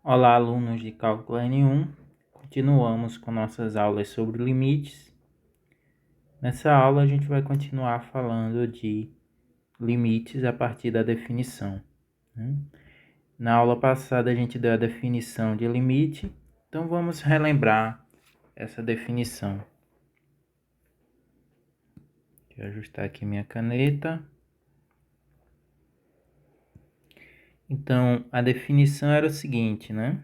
Olá, alunos de Cálculo N1. Continuamos com nossas aulas sobre limites. Nessa aula a gente vai continuar falando de limites a partir da definição, né? Na aula passada a gente deu a definição de limite, então vamos relembrar essa definição. Deixa eu ajustar aqui minha caneta. Então, a definição era o seguinte, né?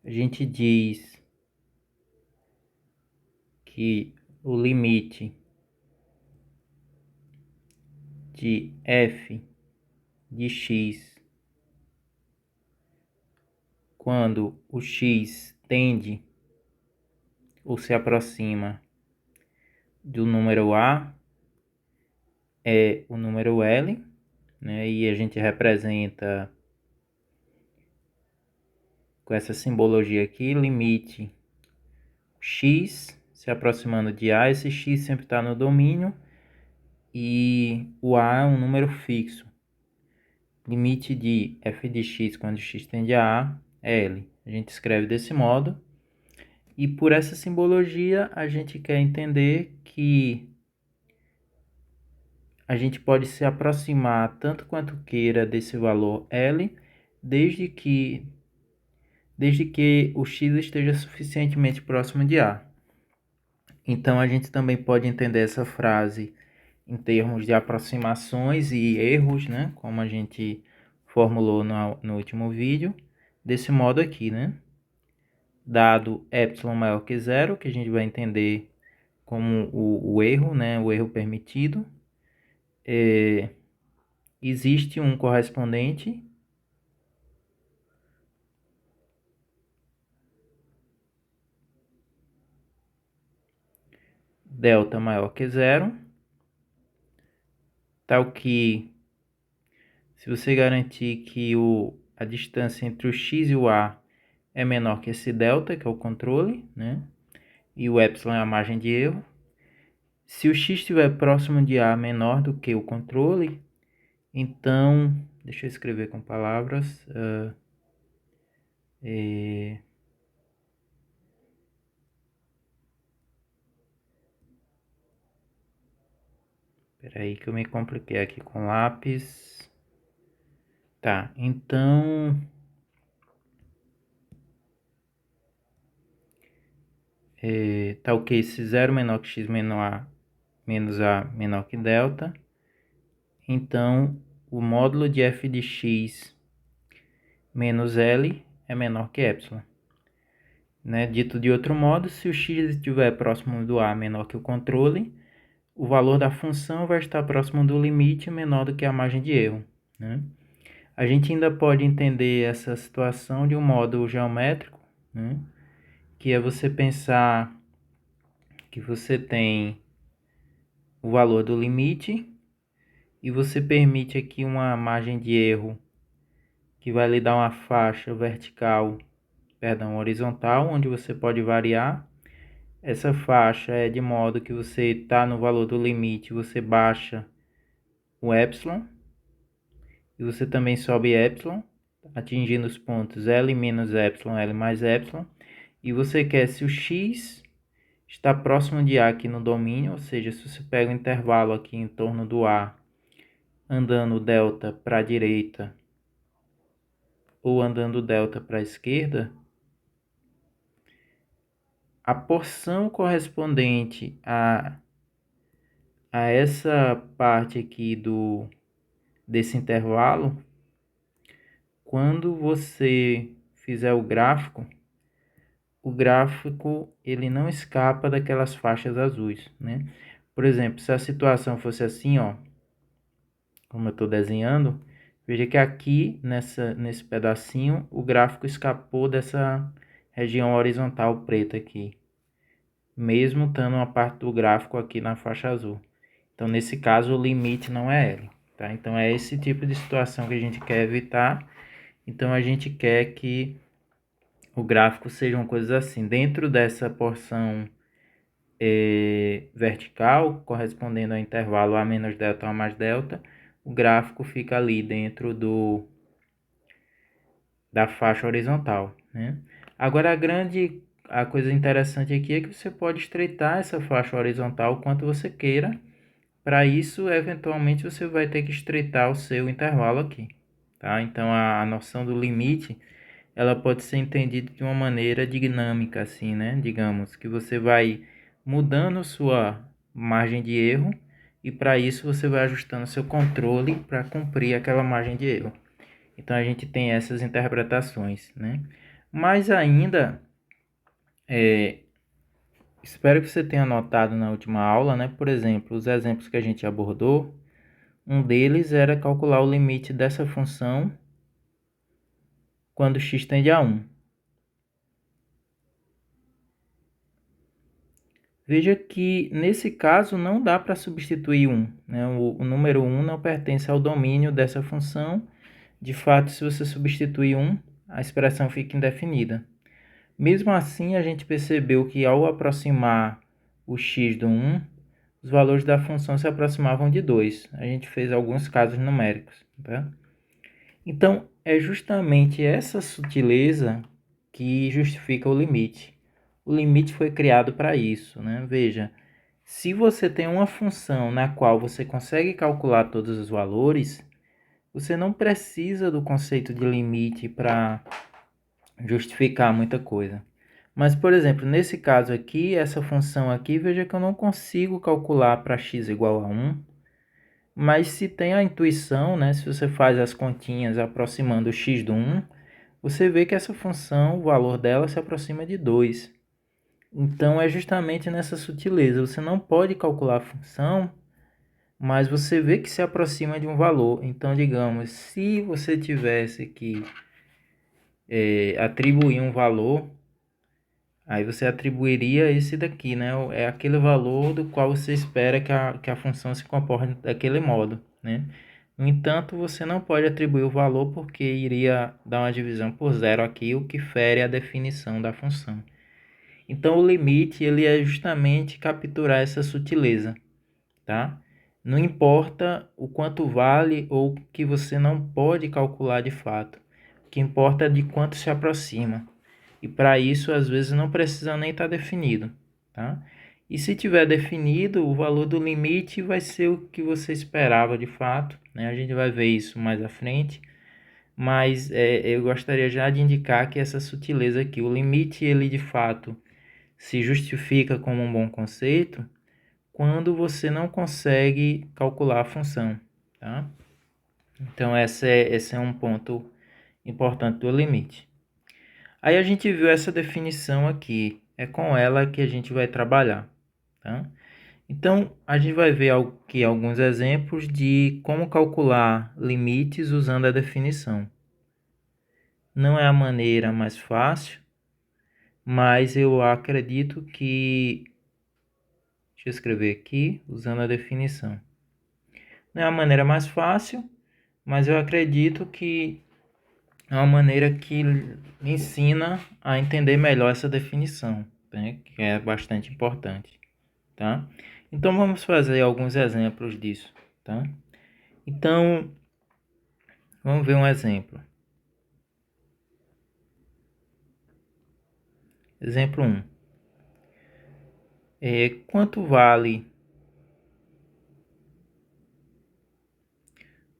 A gente diz que o limite de f de x, quando o x tende ou se aproxima do número a, é o número L, né? E a gente representa com essa simbologia aqui, limite x se aproximando de a, esse x sempre está no domínio, e o a é um número fixo. Limite de f de x quando x tende a A é L. A gente escreve desse modo. E por essa simbologia, a gente quer entender que a gente pode se aproximar tanto quanto queira desse valor L, desde que o x esteja suficientemente próximo de A. Então, a gente também pode entender essa frase em termos de aproximações e erros, né? Como a gente formulou no último vídeo, desse modo aqui, né? Dado epsilon maior que zero, que a gente vai entender como o erro, né? O erro permitido. Existe um correspondente delta maior que zero, tal que, se você garantir que a distância entre o x e o a é menor que esse delta, que é o controle, né? E o epsilon é a margem de erro. Se o x estiver próximo de a menor do que o controle, então, deixa eu escrever com palavras. Espera aí que eu me compliquei aqui com lápis. Tá, então... tá ok, se 0 menor que x menos a menor que delta, então o módulo de f de x menos L é menor que epsilon. Né? Dito de outro modo, se o x estiver próximo do a menor que o controle, o valor da função vai estar próximo do limite menor do que a margem de erro, né? A gente ainda pode entender essa situação de um modo geométrico, né? Que é você pensar que você tem o valor do limite e você permite aqui uma margem de erro que vai lhe dar uma faixa horizontal, onde você pode variar. Essa faixa é de modo que você está no valor do limite, você baixa o epsilon, e você também sobe epsilon, atingindo os pontos L menos epsilon, L mais epsilon, e você quer, se o x está próximo de A aqui no domínio, ou seja, se você pega o intervalo aqui em torno do A, andando delta para a direita ou andando delta para a esquerda, a porção correspondente a essa parte aqui desse intervalo, quando você fizer o gráfico ele não escapa daquelas faixas azuis, né? Por exemplo, se a situação fosse assim, ó, como eu estou desenhando, veja que aqui nesse pedacinho o gráfico escapou dessa região horizontal preta aqui, mesmo estando uma parte do gráfico aqui na faixa azul. Então, nesse caso, o limite não é L, tá? Então, é esse tipo de situação que a gente quer evitar. Então, a gente quer que o gráfico seja uma coisa assim. Dentro dessa porção vertical, correspondendo ao intervalo A menos delta ou A mais delta, o gráfico fica ali dentro da faixa horizontal, né? Agora a coisa interessante aqui é que você pode estreitar essa faixa horizontal o quanto você queira. Para isso, eventualmente, você vai ter que estreitar o seu intervalo aqui, tá? Então, a noção do limite, ela pode ser entendida de uma maneira dinâmica, assim, né? Digamos que você vai mudando sua margem de erro e para isso você vai ajustando seu controle para cumprir aquela margem de erro. Então, a gente tem essas interpretações, né? Mas ainda, espero que você tenha notado na última aula, né? Por exemplo, os exemplos que a gente abordou, um deles era calcular o limite dessa função quando x tende a 1. Veja que nesse caso não dá para substituir 1, né? O número 1 não pertence ao domínio dessa função. De fato, se você substituir 1, a expressão fica indefinida. Mesmo assim, a gente percebeu que ao aproximar o x do 1, os valores da função se aproximavam de 2. A gente fez alguns casos numéricos, tá? Então, é justamente essa sutileza que justifica o limite. O limite foi criado para isso, né? Veja, se você tem uma função na qual você consegue calcular todos os valores, você não precisa do conceito de limite para justificar muita coisa. Mas, por exemplo, nesse caso aqui, essa função aqui, veja que eu não consigo calcular para x igual a 1, mas se tem a intuição, né, se você faz as continhas aproximando o x do 1, você vê que essa função, o valor dela se aproxima de 2. Então, é justamente nessa sutileza. Você não pode calcular a função, mas você vê que se aproxima de um valor. Então, digamos, se você tivesse que atribuir um valor, aí você atribuiria esse daqui, né? É aquele valor do qual você espera que a função se comporte daquele modo, né? No entanto, você não pode atribuir o valor porque iria dar uma divisão por zero aqui, o que fere a definição da função. Então, o limite ele é justamente capturar essa sutileza, tá? Não importa o quanto vale ou que você não pode calcular de fato. O que importa é de quanto se aproxima. E para isso, às vezes, não precisa nem estar definido, tá? E se tiver definido, o valor do limite vai ser o que você esperava de fato, né? A gente vai ver isso mais à frente, mas eu gostaria já de indicar que essa sutileza aqui, o limite, ele de fato se justifica como um bom conceito quando você não consegue calcular a função, tá? Então, esse é um ponto importante do limite. Aí a gente viu essa definição aqui, é com ela que a gente vai trabalhar, tá? Então, a gente vai ver aqui alguns exemplos de como calcular limites usando a definição. Não é a maneira mais fácil, mas eu acredito que... Deixa eu escrever aqui, usando a definição. Não é a maneira mais fácil, mas eu acredito que é uma maneira que ensina a entender melhor essa definição, né? Que é bastante importante, tá? Então vamos fazer alguns exemplos disso, tá? Então vamos ver um exemplo. Exemplo 1. Quanto vale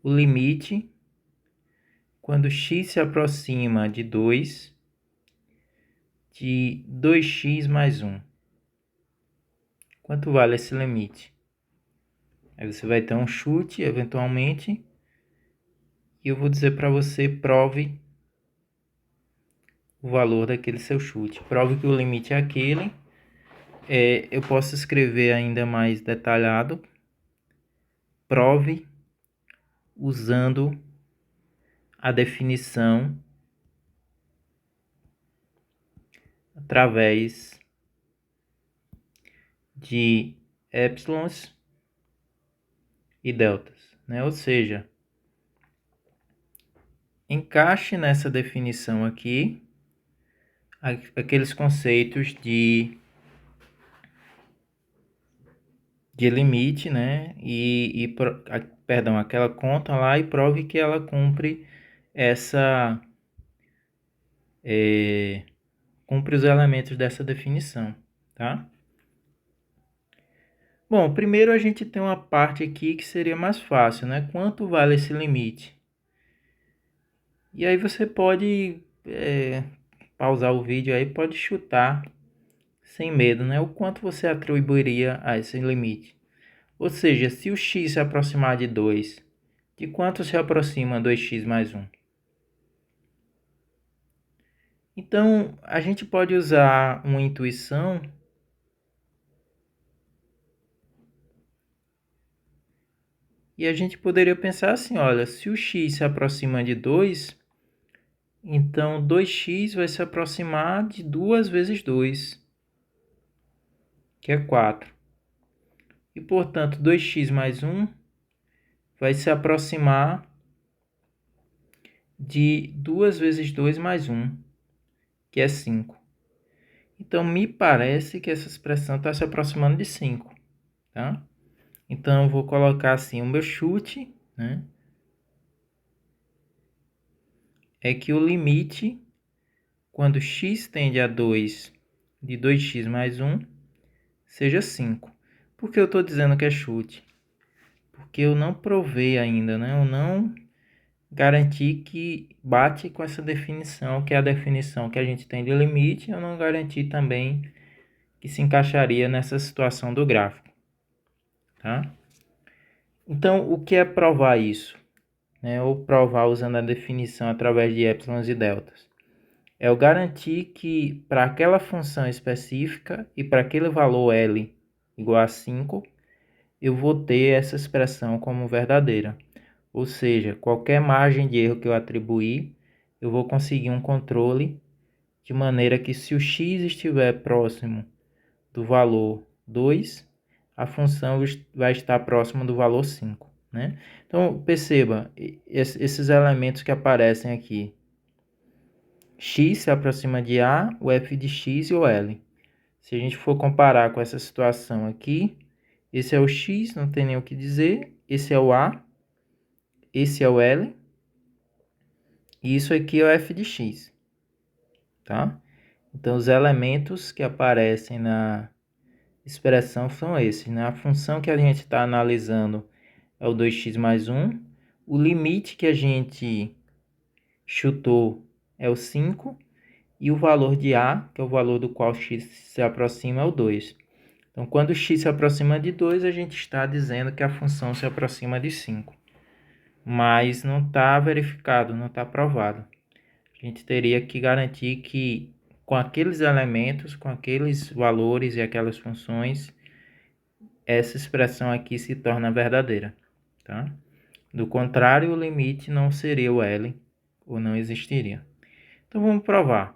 o limite quando x se aproxima de 2 de 2x mais 1? Quanto vale esse limite? Aí você vai ter um chute, eventualmente, e eu vou dizer para você, prove o valor daquele seu chute. Prove que o limite é aquele. Eu posso escrever ainda mais detalhado. Prove usando a definição através de épsilons e deltas, né? Ou seja, encaixe nessa definição aqui aqueles conceitos de de limite, né? Perdão, aquela conta lá e prove que ela cumpre essa cumpre os elementos dessa definição, tá? Bom, primeiro a gente tem uma parte aqui que seria mais fácil, né? Quanto vale esse limite? E aí você pode pausar o vídeo aí, pode chutar sem medo, né? O quanto você atribuiria a esse limite. Ou seja, se o x se aproximar de 2, de quanto se aproxima 2x mais 1? Então, a gente pode usar uma intuição e a gente poderia pensar assim, olha, se o x se aproxima de 2, então 2x vai se aproximar de 2 vezes 2, que é 4. E, portanto, 2x mais 1 vai se aproximar de 2 vezes 2 mais 1, que é 5. Então, me parece que essa expressão está se aproximando de 5, tá? Então, eu vou colocar assim, o meu chute, né, é que o limite, quando x tende a 2 de 2x mais 1, seja 5. Por que eu estou dizendo que é chute? Porque eu não provei ainda, né? Eu não garanti que bate com essa definição, que é a definição que a gente tem de limite. Eu não garanti também que se encaixaria nessa situação do gráfico, tá? Então, o que é provar isso? Ou provar usando a definição através de épsilons e deltas? É eu garantir que para aquela função específica e para aquele valor L igual a 5, eu vou ter essa expressão como verdadeira. Ou seja, qualquer margem de erro que eu atribuir, eu vou conseguir um controle de maneira que se o x estiver próximo do valor 2, a função vai estar próxima do valor 5, né? Então, perceba, esses elementos que aparecem aqui, x se aproxima de A, o f de x e o L. Se a gente for comparar com essa situação aqui, esse é o x, não tem nem o que dizer, esse é o A, esse é o L, e isso aqui é o f de x, tá? Então, os elementos que aparecem na expressão são esses, né? A função que a gente está analisando é o 2x mais 1, o limite que a gente chutou é o 5, e o valor de A, que é o valor do qual x se aproxima, é o 2. Então, quando x se aproxima de 2, a gente está dizendo que a função se aproxima de 5. Mas não está verificado, não está provado. A gente teria que garantir que com aqueles elementos, com aqueles valores e aquelas funções, essa expressão aqui se torna verdadeira, tá? Do contrário, o limite não seria o L, ou não existiria. Então, vamos provar.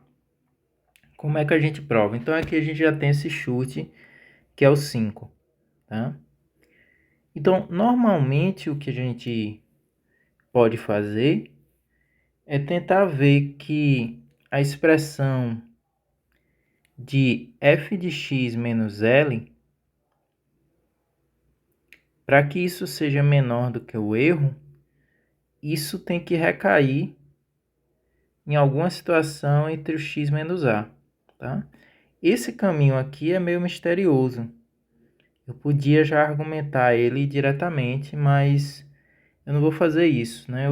Como é que a gente prova? Então, aqui a gente já tem esse chute, que é o 5, tá? Então, normalmente, o que a gente pode fazer é tentar ver que a expressão de f de x menos L, para que isso seja menor do que o erro, isso tem que recair em alguma situação entre o x menos a, tá? Esse caminho aqui é meio misterioso. Eu podia já argumentar ele diretamente, mas eu não vou fazer isso, né?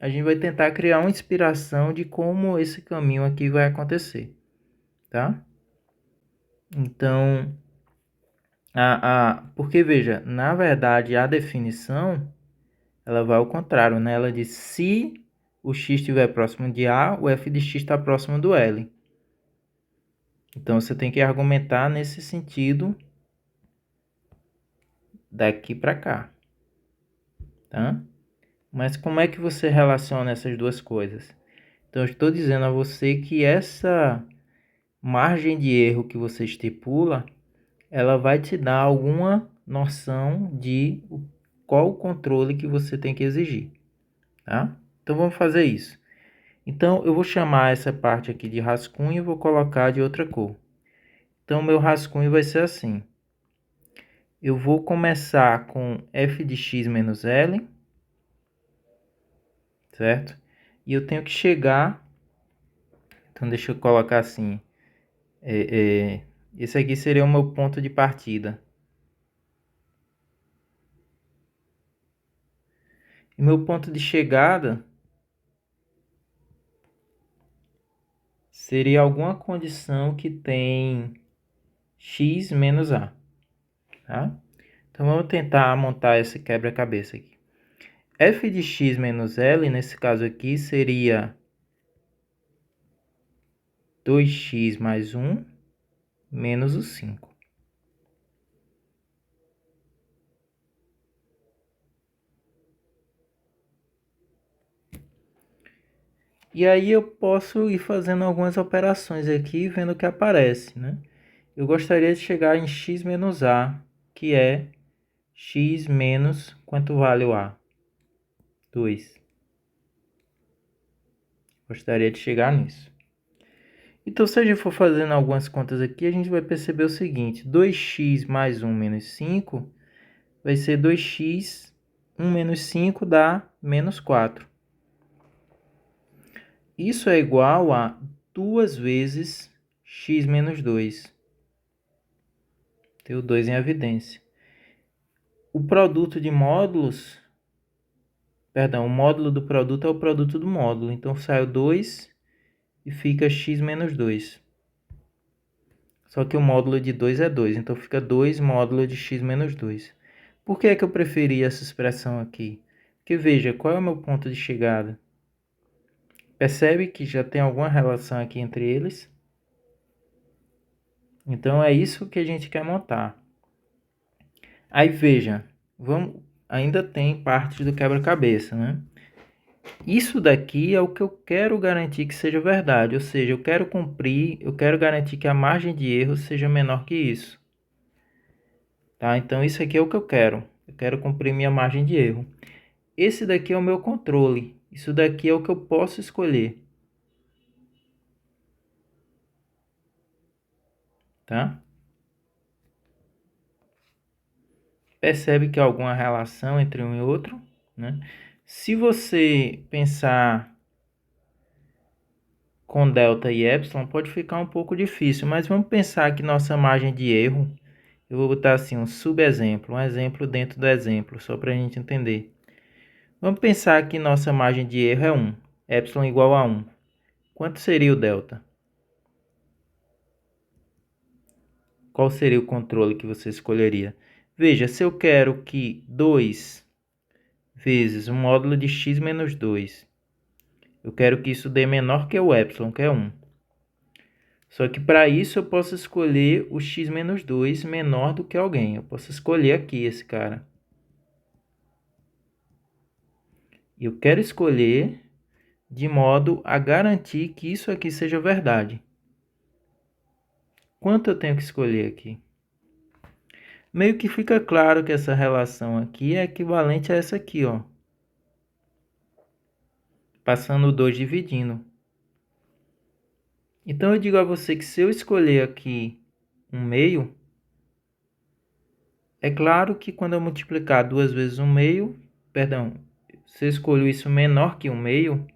A gente vai tentar criar uma inspiração de como esse caminho aqui vai acontecer, tá? Então, porque veja, na verdade a definição ela vai ao contrário, né? Ela diz se o x estiver próximo de A, o f de x está próximo do L. Então você tem que argumentar nesse sentido daqui para cá, tá? Mas como é que você relaciona essas duas coisas? Então eu estou dizendo a você que essa margem de erro que você estipula, ela vai te dar alguma noção de qual o controle que você tem que exigir, tá? Então vamos fazer isso. Então eu vou chamar essa parte aqui de rascunho e vou colocar de outra cor. Então meu rascunho vai ser assim. eu vou começar com f de x menos L, certo? E eu tenho que chegar, então deixa eu colocar assim, esse aqui seria o meu ponto de partida. E meu ponto de chegada seria alguma condição que tem x menos a, tá? Então vamos tentar montar esse quebra-cabeça aqui. F de x menos L, nesse caso aqui, seria 2x mais 1 menos o 5. E aí eu posso ir fazendo algumas operações aqui, vendo o que aparece, né? Eu gostaria de chegar em x menos a, que é x menos, quanto vale o a? 2. Gostaria de chegar nisso. Então, se a gente for fazendo algumas contas aqui, a gente vai perceber o seguinte: 2x mais 1 menos 5 vai ser 2x, 1 menos 5 dá menos 4. Isso é igual a 2 vezes x menos 2. Tem o 2 em evidência. O produto de módulos, perdão, o módulo do produto é o produto do módulo. Então, sai o 2 e fica x menos 2. Só que o módulo de 2 é 2, então fica 2 módulo de x menos 2. Por que é que eu preferi essa expressão aqui? Porque veja, qual é o meu ponto de chegada? Percebe que já tem alguma relação aqui entre eles? Então é isso que a gente quer montar. Aí veja, ainda tem partes do quebra-cabeça, né? Isso daqui é o que eu quero garantir que seja verdade, ou seja, eu quero garantir que a margem de erro seja menor que isso. Tá? Então isso aqui é o que eu quero. Eu quero cumprir minha margem de erro. Esse daqui é o meu controle. Isso daqui é o que eu posso escolher. Tá? Percebe que há alguma relação entre um e outro, né? Se você pensar com delta e epsilon, pode ficar um pouco difícil, mas vamos pensar que nossa margem de erro, eu vou botar assim um subexemplo, um exemplo dentro do exemplo, só para a gente entender. Vamos pensar que nossa margem de erro é 1, epsilon igual a 1. Quanto seria o delta? Qual seria o controle que você escolheria? Veja, se eu quero que 2 vezes o módulo de x menos 2, eu quero que isso dê menor que o epsilon, que é 1. Só que para isso eu posso escolher o x menos 2 menor do que alguém. Eu posso escolher aqui esse cara. Eu quero escolher de modo a garantir que isso aqui seja verdade. Quanto eu tenho que escolher aqui? Meio que fica claro que essa relação aqui é equivalente a essa aqui, ó. Passando o 2 dividindo. Então eu digo a você que se eu escolher aqui um meio, é claro que quando eu multiplicar 2 vezes um meio, perdão, se eu escolho isso menor que um meio,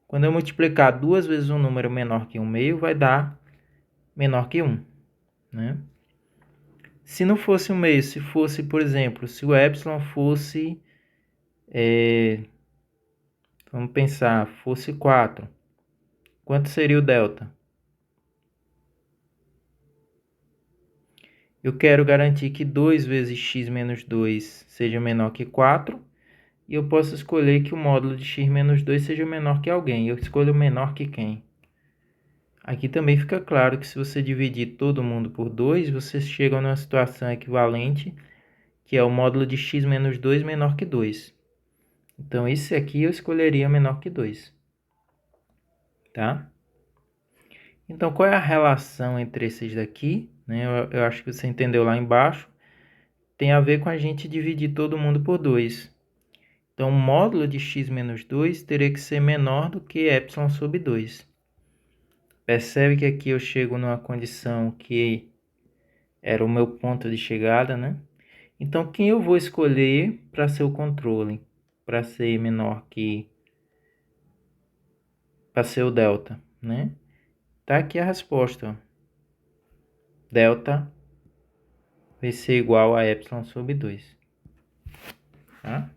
quando eu multiplicar 2 vezes um número menor que um meio, vai dar menor que 1, né? Se não fosse um meio, se fosse, por exemplo, se o epsilon fosse, vamos pensar, fosse 4, quanto seria o delta? Eu quero garantir que 2 vezes x menos 2 seja menor que 4, e eu posso escolher que o módulo de x menos 2 seja menor que alguém. Eu escolho menor que quem? Aqui também fica claro que se você dividir todo mundo por 2, você chega numa situação equivalente, que é o módulo de x menos 2 menor que 2. Então, esse aqui eu escolheria menor que 2. Tá? Então, qual é a relação entre esses daqui? Né? Eu acho que você entendeu lá embaixo. Tem a ver com a gente dividir todo mundo por 2. Então, o módulo de x menos 2 teria que ser menor do que epsilon sobre 2. Percebe que aqui eu chego numa condição que era o meu ponto de chegada, né? Então, quem eu vou escolher para ser o controle? Para ser menor que... para ser o delta, né? Tá aqui a resposta, ó. Delta vai ser igual a epsilon sobre 2. Tá?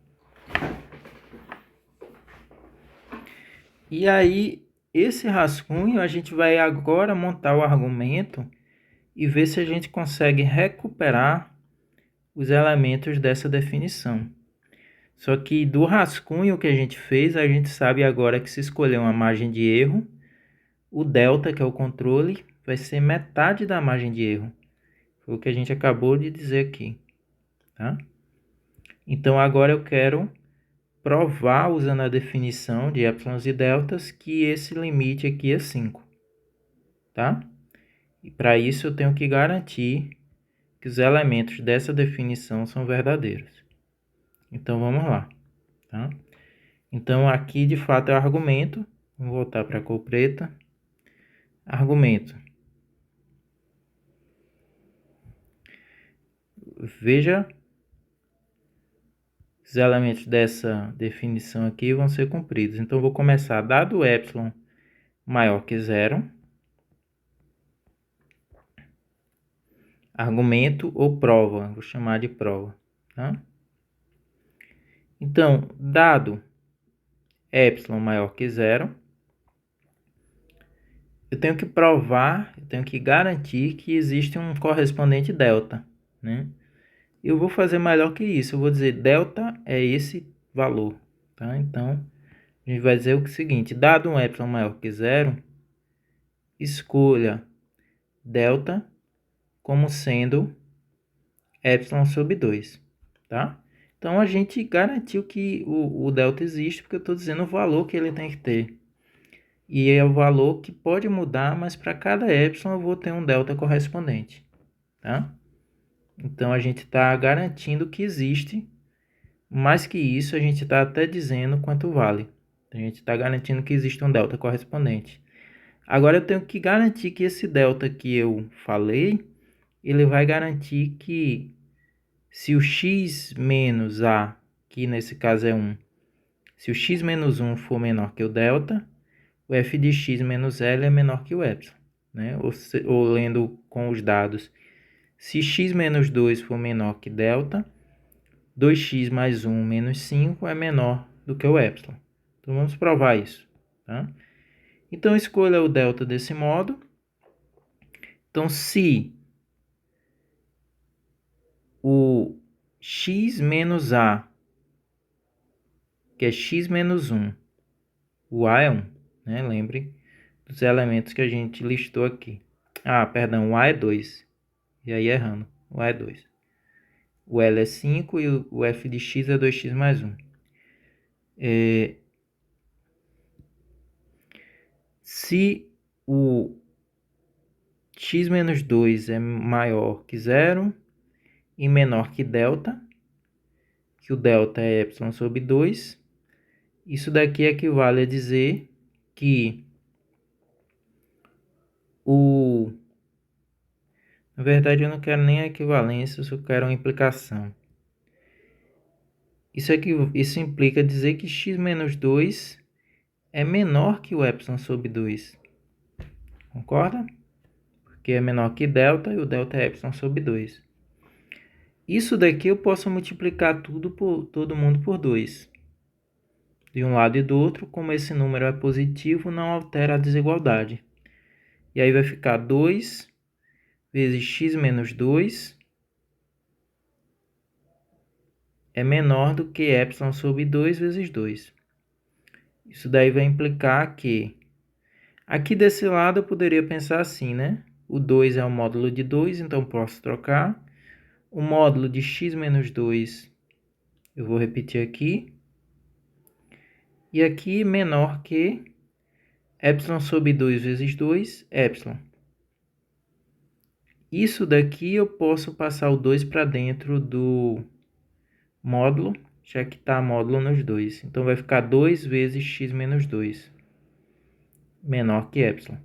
E aí, esse rascunho, a gente vai agora montar o argumento e ver se a gente consegue recuperar os elementos dessa definição. Só que do rascunho que a gente fez, a gente sabe agora que se escolher uma margem de erro, o delta, que é o controle, vai ser metade da margem de erro. Foi o que a gente acabou de dizer aqui. Tá? Então agora eu quero provar, usando a definição de épsilons e deltas, que esse limite aqui é 5. Tá? E para isso eu tenho que garantir que os elementos dessa definição são verdadeiros. Então vamos lá. Tá? Então aqui de fato é o argumento. Vamos voltar para a cor preta. Argumento. Veja, os elementos dessa definição aqui vão ser cumpridos. Então vou começar, dado epsilon maior que zero, argumento ou prova, vou chamar de prova, tá? Então, dado epsilon maior que zero, eu tenho que provar, eu tenho que garantir que existe um correspondente delta, né? Eu vou fazer melhor que isso, eu vou dizer delta é esse valor, tá? Então, a gente vai dizer o seguinte, dado um epsilon maior que zero, escolha delta como sendo epsilon sobre 2, tá? Então, a gente garantiu que o delta existe, porque eu estou dizendo o valor que ele tem que ter. E é o valor que pode mudar, mas para cada epsilon eu vou ter um delta correspondente, tá? Então, a gente está garantindo que existe. Mais que isso, a gente está até dizendo quanto vale. A gente está garantindo que existe um delta correspondente. Agora, eu tenho que garantir que esse delta que eu falei, ele vai garantir que se o x menos a, que nesse caso é 1, se o x menos 1 for menor que o delta, o f de x menos L é menor que o epsilon. Né? Ou lendo com os dados, se x menos 2 for menor que delta, 2x mais 1 menos 5 é menor do que o epsilon. Então, vamos provar isso. Tá? Então, escolha o delta desse modo. Então, se o x menos a, que é x menos 1, o a é 1, né? Lembre dos elementos que a gente listou aqui. Ah, perdão, o a é 2. E aí errando, o a é 2. O L é 5 e o f de x é 2x mais 1. Se o x menos 2 é maior que 0 e menor que delta, que o delta é epsilon sobre 2, isso daqui equivale a dizer que na verdade eu não quero nem a equivalência, eu só quero uma implicação. Isso implica dizer que x menos 2 é menor que o epsilon sobre 2. Concorda? Porque é menor que delta e o delta é epsilon sobre 2. Isso daqui eu posso multiplicar todo mundo por 2. De um lado e do outro, como esse número é positivo, não altera a desigualdade. E aí vai ficar 2 vezes x menos 2 é menor do que epsilon sobre 2 vezes 2. Isso daí vai implicar que... Aqui desse lado eu poderia pensar assim, né? O 2 é o módulo de 2, então posso trocar. O módulo de x menos 2 eu vou repetir aqui. E aqui menor que epsilon sobre 2 vezes 2, epsilon. Isso daqui eu posso passar o 2 para dentro do módulo, já que está módulo nos dois. Então, vai ficar 2 vezes x menos 2, menor que epsilon.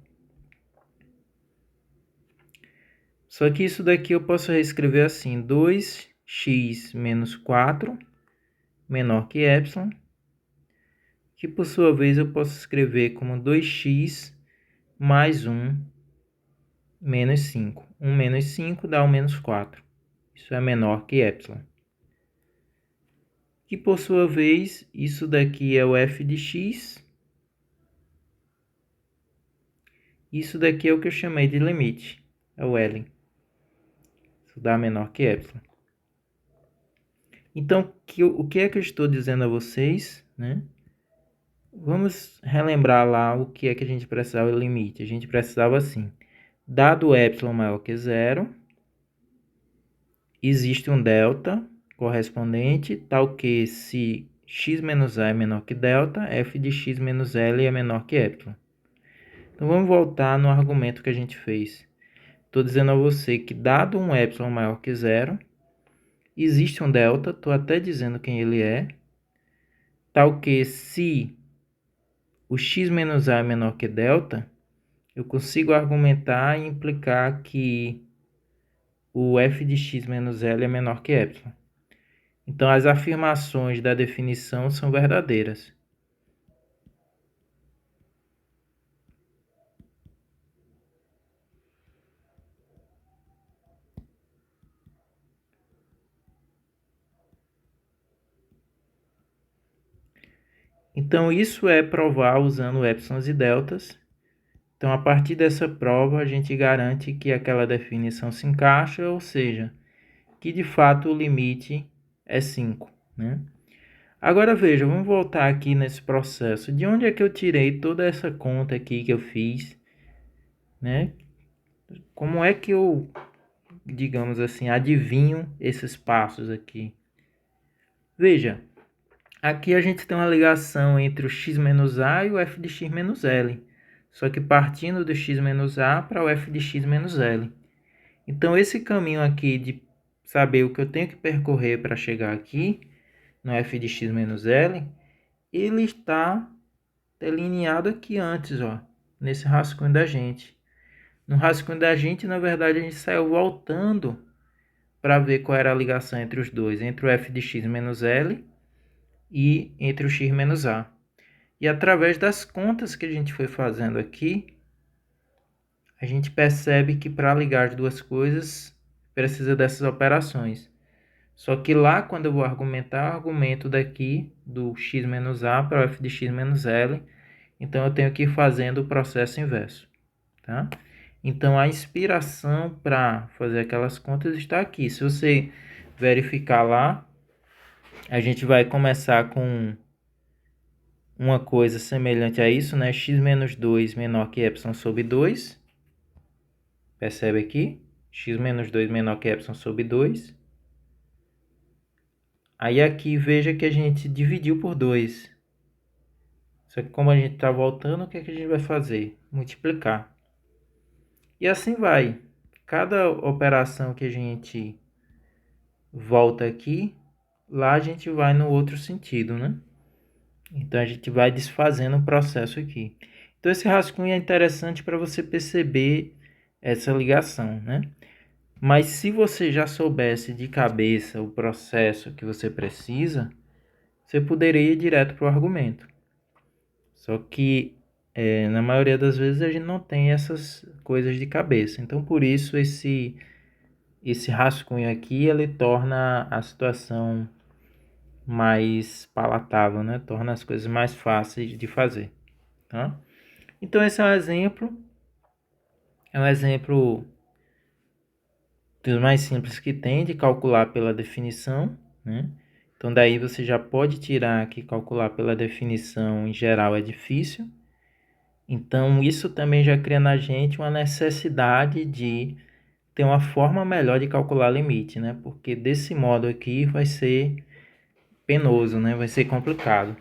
Só que isso daqui eu posso reescrever assim, 2 x menos 4 menor que epsilon, que por sua vez eu posso escrever como 2x mais 1 menos 5. 1 menos 5 dá o menos 4. Isso é menor que epsilon. Que por sua vez, isso daqui é o f de x. Isso daqui é o que eu chamei de limite. É o L. Isso dá menor que epsilon. Então, o que é que eu estou dizendo a vocês, né? Vamos relembrar lá o que é que a gente precisava de limite. A gente precisava assim, dado epsilon maior que zero, existe um delta correspondente, tal que se x menos a é menor que delta, f de x menos L é menor que epsilon. Então, vamos voltar no argumento que a gente fez. Estou dizendo a você que dado um epsilon maior que zero, existe um delta, estou até dizendo quem ele é, tal que se o x menos a é menor que delta, eu consigo argumentar e implicar que o f de x menos L é menor que epsilon. Então, as afirmações da definição são verdadeiras. Então, isso é provar usando épsilons e deltas. Então, a partir dessa prova, a gente garante que aquela definição se encaixa, ou seja, que de fato o limite é 5, né? Agora veja, vamos voltar aqui nesse processo. De onde é que eu tirei toda essa conta aqui que eu fiz, né? Como é que eu, digamos assim, adivinho esses passos aqui? Veja, aqui a gente tem uma ligação entre o x menos a e o f de x menos L. Só que partindo do x menos a para o f de x menos L. Então, esse caminho aqui de saber o que eu tenho que percorrer para chegar aqui, no f de x menos L, ele está delineado aqui antes, ó, nesse rascunho da gente. No rascunho da gente, na verdade, a gente saiu voltando para ver qual era a ligação entre os dois, entre o f de x menos L e entre o x menos a. E através das contas que a gente foi fazendo aqui, a gente percebe que para ligar as duas precisa dessas operações. Só que lá, quando eu vou argumentar, eu argumento daqui do x menos a para o f de x menos L. Então, eu tenho que ir fazendo o processo inverso, tá? Então, a inspiração para fazer aquelas contas está aqui. Se você verificar lá, a gente vai começar com uma coisa semelhante a isso, né? X menos 2 menor que epsilon sobre 2. Percebe aqui? X menos 2 menor que epsilon sobre 2. Aí aqui veja que a gente dividiu por 2. Só que como a gente está voltando, o que é que a gente vai fazer? Multiplicar. E assim vai. Cada operação que a gente volta aqui, lá a gente vai no outro sentido, né? Então a gente vai desfazendo o processo aqui. Então esse rascunho é interessante para você perceber essa ligação, né? Mas se você já soubesse de cabeça o processo que você precisa, você poderia ir direto para o argumento. Só que na maioria das vezes a gente não tem essas coisas de cabeça. Então por isso esse rascunho aqui ele torna a situação mais palatável, né? Torna as coisas mais fáceis de fazer, tá? Então esse é um exemplo dos mais simples que tem de calcular pela definição, né? Então daí você já pode tirar que calcular pela definição em geral é difícil. Então isso também já cria na gente uma necessidade de ter uma forma melhor de calcular limite, né? Porque desse modo aqui vai ser penoso, né? Vai ser complicado.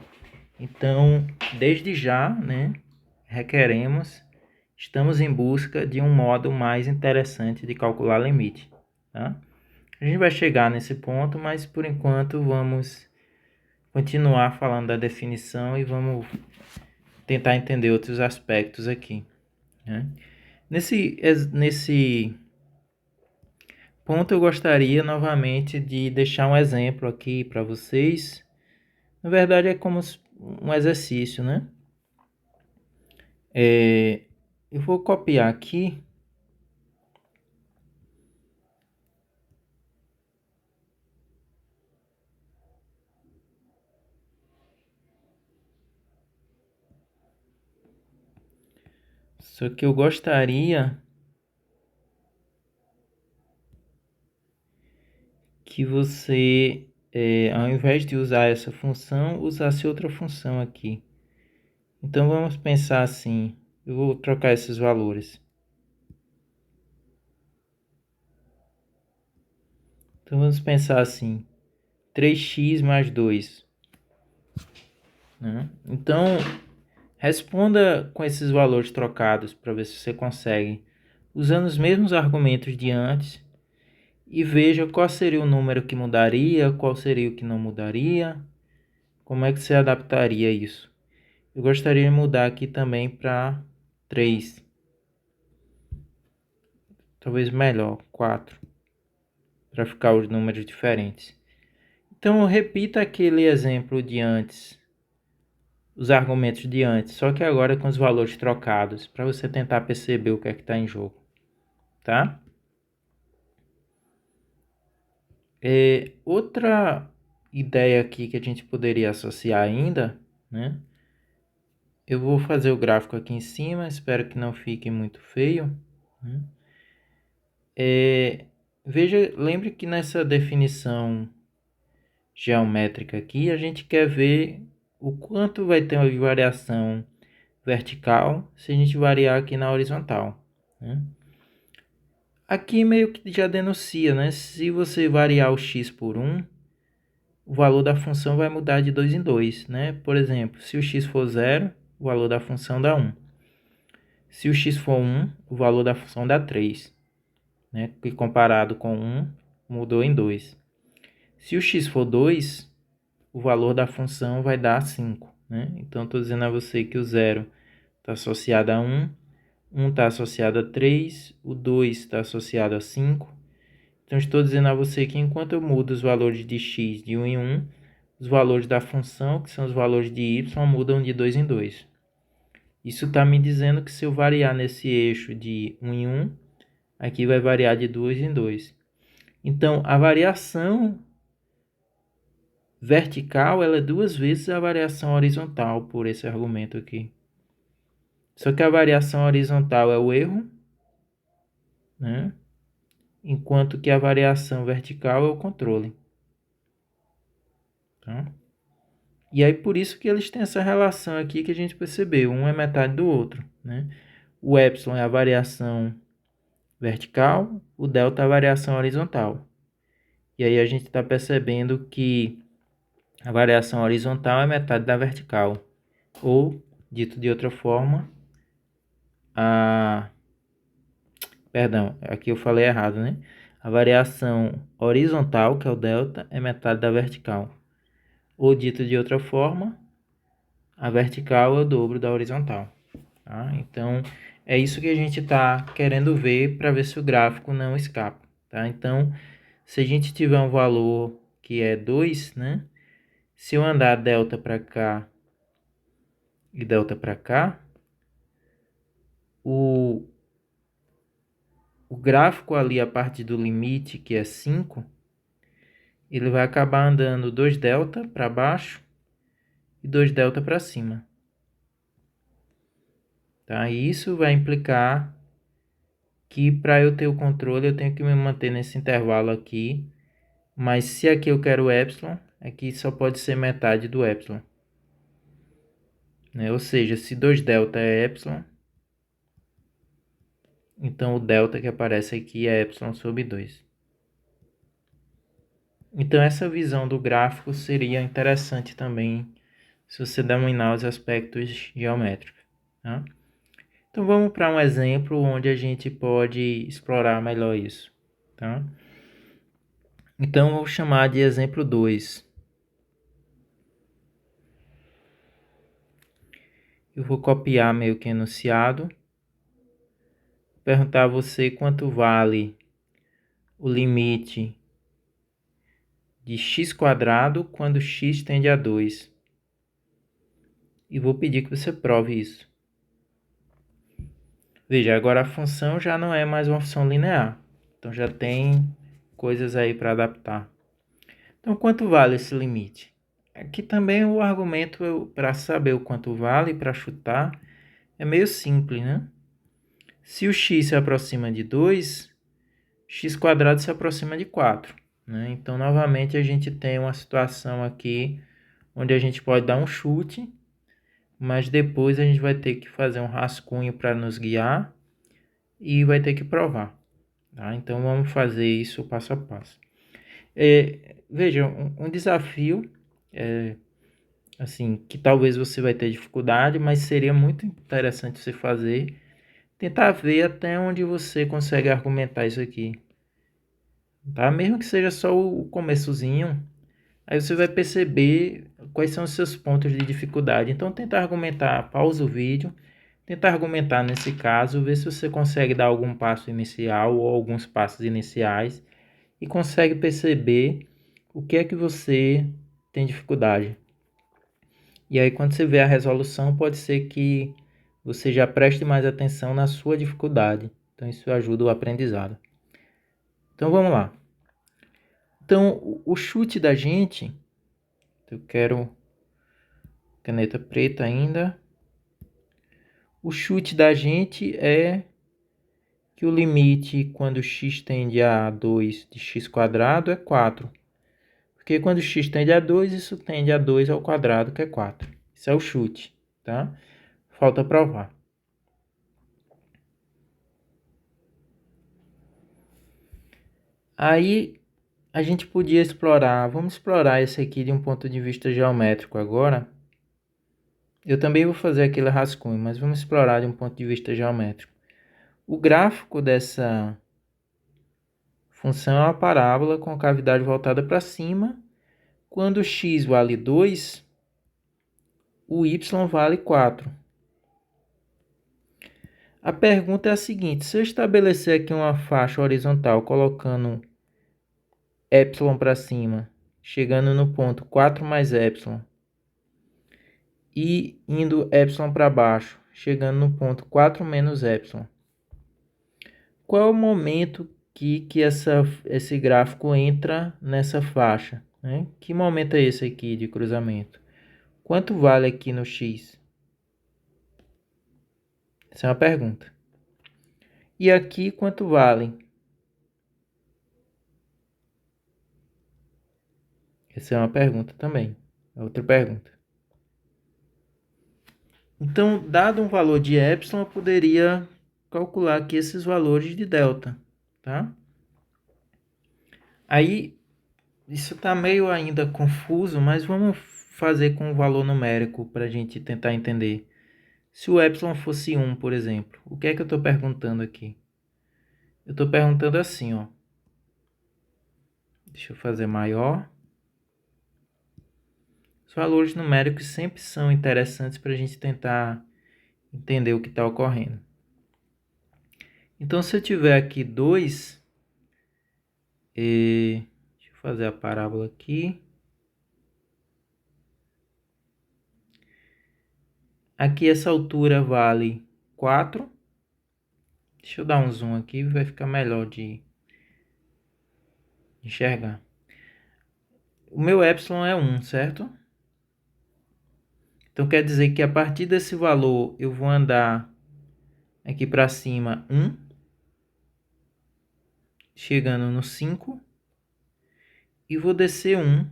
Então, desde já, né, estamos em busca de um modo mais interessante de calcular limite, tá? A gente vai chegar nesse ponto, mas por enquanto vamos continuar falando da definição e vamos tentar entender outros aspectos aqui, né? Nesse ponto eu gostaria novamente de deixar um exemplo aqui para vocês. Na verdade é como um exercício, né? Eu vou copiar aqui. Só que eu gostaria que você, ao invés de usar essa função, usasse outra função aqui. Então vamos pensar assim, eu vou trocar esses valores. Então vamos pensar assim, 3x mais 2. Né? Então responda com esses valores trocados para ver se você consegue, usando os mesmos argumentos de antes, e veja qual seria o número que mudaria, qual seria o que não mudaria, como é que você adaptaria isso. Eu gostaria de mudar aqui também para 3. Talvez melhor, 4. Para ficar os números diferentes. Então, repita aquele exemplo de antes. Os argumentos de antes. Só que agora com os valores trocados. Para você tentar perceber o que é que está em jogo. Tá? Outra ideia aqui que a gente poderia associar ainda, né? Eu vou fazer o gráfico aqui em cima, espero que não fique muito feio. Né? Veja, lembre que nessa definição geométrica aqui, a gente quer ver o quanto vai ter uma variação vertical se a gente variar aqui na horizontal. Né? Aqui meio que já denuncia, né? Se você variar o x por 1, o valor da função vai mudar de 2 em 2, né? Por exemplo, se o x for 0, o valor da função dá 1. Se o x for 1, o valor da função dá 3. Né? Que comparado com 1, mudou em 2. Se o x for 2, o valor da função vai dar 5. Né? Então, estou dizendo a você que o 0 está associado a 1, 1 está associado a 3, o 2 está associado a 5. Então, estou dizendo a você que enquanto eu mudo os valores de x de 1 em 1, os valores da função, que são os valores de y, mudam de 2 em 2. Isso está me dizendo que se eu variar nesse eixo de 1 em 1, aqui vai variar de 2 em 2. Então, a variação vertical ela é 2 vezes a variação horizontal por esse argumento aqui. Só que a variação horizontal é o erro, né? Enquanto que a variação vertical é o controle. Tá? E aí por isso que eles têm essa relação aqui que a gente percebeu. Um é metade do outro. Né? O epsilon é a variação vertical, o delta é a variação horizontal. E aí a gente está percebendo que a variação horizontal é metade da vertical. Ou, dito de outra forma, Perdão, aqui eu falei errado, né? A variação horizontal, que é o delta, é metade da vertical. Ou dito de outra forma, a vertical é o dobro da horizontal. Tá? Então, é isso que a gente está querendo ver para ver se o gráfico não escapa. Tá? Então, se a gente tiver um valor que é 2, né? Se eu andar delta para cá e delta para cá, o gráfico ali a partir do limite, que é 5, ele vai acabar andando 2 delta para baixo e 2 delta para cima. Tá? E isso vai implicar que para eu ter o controle eu tenho que me manter nesse intervalo aqui, mas se aqui eu quero epsilon, aqui só pode ser metade do epsilon. Né? Ou seja, se 2 delta é epsilon, então o delta que aparece aqui é epsilon sobre 2. Então essa visão do gráfico seria interessante também se você dominar os aspectos geométricos. Tá? Então vamos para um exemplo onde a gente pode explorar melhor isso. Tá? Então vou chamar de exemplo 2. Eu vou copiar meio que enunciado. Perguntar a você quanto vale o limite de x² quando x tende a 2. E vou pedir que você prove isso. Veja, agora a função já não é mais uma função linear. Então já tem coisas aí para adaptar. Então quanto vale esse limite? Aqui também o argumento para saber o quanto vale, para chutar, é meio simples, né? Se o x se aproxima de 2, x² se aproxima de 4. Né? Então, novamente, a gente tem uma situação aqui onde a gente pode dar um chute, mas depois a gente vai ter que fazer um rascunho para nos guiar e vai ter que provar. Tá? Então, vamos fazer isso passo a passo. Veja, um desafio, assim, que talvez você vai ter dificuldade, mas seria muito interessante você fazer, tentar ver até onde você consegue argumentar isso aqui. Tá? Mesmo que seja só o começozinho, aí você vai perceber quais são os seus pontos de dificuldade. Então, tentar argumentar, pausa o vídeo, tentar argumentar nesse caso, ver se você consegue dar algum passo inicial ou alguns passos iniciais e consegue perceber o que é que você tem dificuldade. E aí, quando você vê a resolução, pode ser que você já preste mais atenção na sua dificuldade. Então, isso ajuda o aprendizado. Então, vamos lá. Então, o chute da gente, eu quero caneta preta ainda. O chute da gente é que o limite quando x tende a 2 de x² é 4. Porque quando x tende a 2, isso tende a 2 ao quadrado, que é 4. Isso é o chute, tá? Falta provar. Aí a gente podia explorar, vamos explorar esse aqui de um ponto de vista geométrico agora. Eu também vou fazer aquele rascunho, mas vamos explorar de um ponto de vista geométrico. O gráfico dessa função é uma parábola com a cavidade voltada para cima. Quando x vale 2, o y vale 4. A pergunta é a seguinte: se eu estabelecer aqui uma faixa horizontal colocando epsilon para cima, chegando no ponto 4 mais epsilon, e indo epsilon para baixo, chegando no ponto 4 menos epsilon, qual é o momento que esse gráfico entra nessa faixa? Né? Que momento é esse aqui de cruzamento? Quanto vale aqui no x? Essa é uma pergunta. E aqui quanto vale? Essa é uma pergunta também. Outra pergunta. Então, dado um valor de epsilon, eu poderia calcular aqui esses valores de delta, tá? Aí, isso está meio ainda confuso, mas vamos fazer com um valor numérico para a gente tentar entender. Se o epsilon fosse 1, por exemplo, o que é que eu estou perguntando aqui? Eu estou perguntando assim, ó. Deixa eu fazer maior. Os valores numéricos sempre são interessantes para a gente tentar entender o que está ocorrendo. Então, se eu tiver aqui 2, deixa eu fazer a parábola aqui. Aqui essa altura vale 4. Deixa eu dar um zoom aqui, vai ficar melhor de enxergar. O meu epsilon é 1, certo? Então quer dizer que a partir desse valor eu vou andar aqui para cima 1, chegando no 5, e vou descer 1,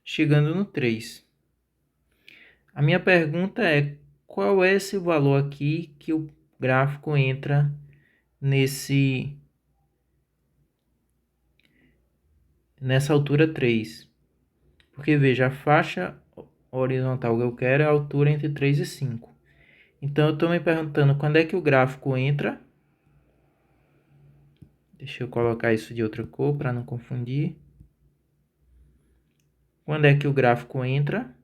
chegando no 3. A minha pergunta é: qual é esse valor aqui que o gráfico entra nessa altura 3? Porque veja, a faixa horizontal que eu quero é a altura entre 3 e 5. Então eu estou me perguntando quando é que o gráfico entra. Deixa eu colocar isso de outra cor para não confundir. Quando é que o gráfico entra?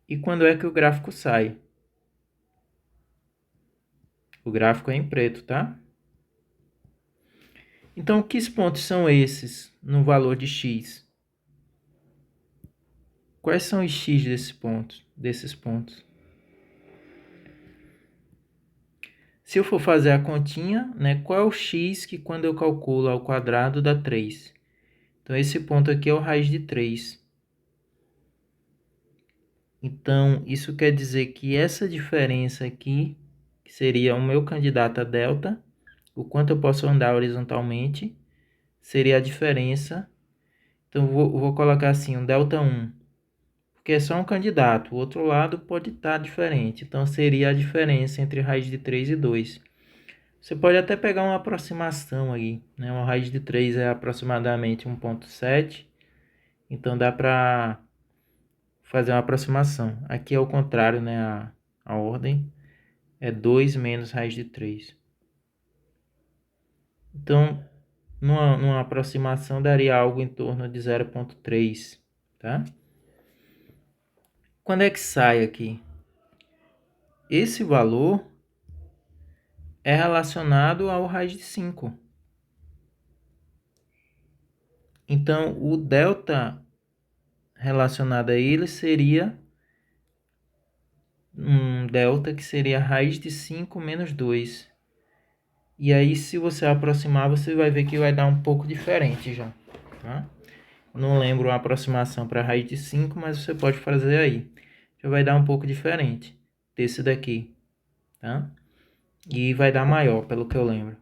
E quando é que o gráfico sai? O gráfico é em preto, tá? Então, que pontos são esses no valor de x? Quais são os x desses pontos? Se eu for fazer a continha, né, qual é o x que quando eu calculo ao quadrado dá 3? Então, esse ponto aqui é o raiz de 3. Então, isso quer dizer que essa diferença aqui, que seria o meu candidato a delta, o quanto eu posso andar horizontalmente, seria a diferença. Então, vou colocar assim, um delta 1, porque é só um candidato, o outro lado pode estar diferente. Então, seria a diferença entre raiz de 3 e 2. Você pode até pegar uma aproximação aí, né? Uma raiz de 3 é aproximadamente 1,7, então dá para fazer uma aproximação. Aqui é o contrário, né? A ordem é 2 menos raiz de 3. Então, numa aproximação daria algo em torno de 0,3, tá? Quando é que sai aqui? Esse valor é relacionado ao raiz de 5. Então, o delta relacionado a ele seria um delta que seria a raiz de 5 menos 2. E aí, se você aproximar, você vai ver que vai dar um pouco diferente já, tá? Não lembro uma aproximação para a raiz de 5, mas você pode fazer aí. Já vai dar um pouco diferente desse daqui, tá? E vai dar maior, pelo que eu lembro.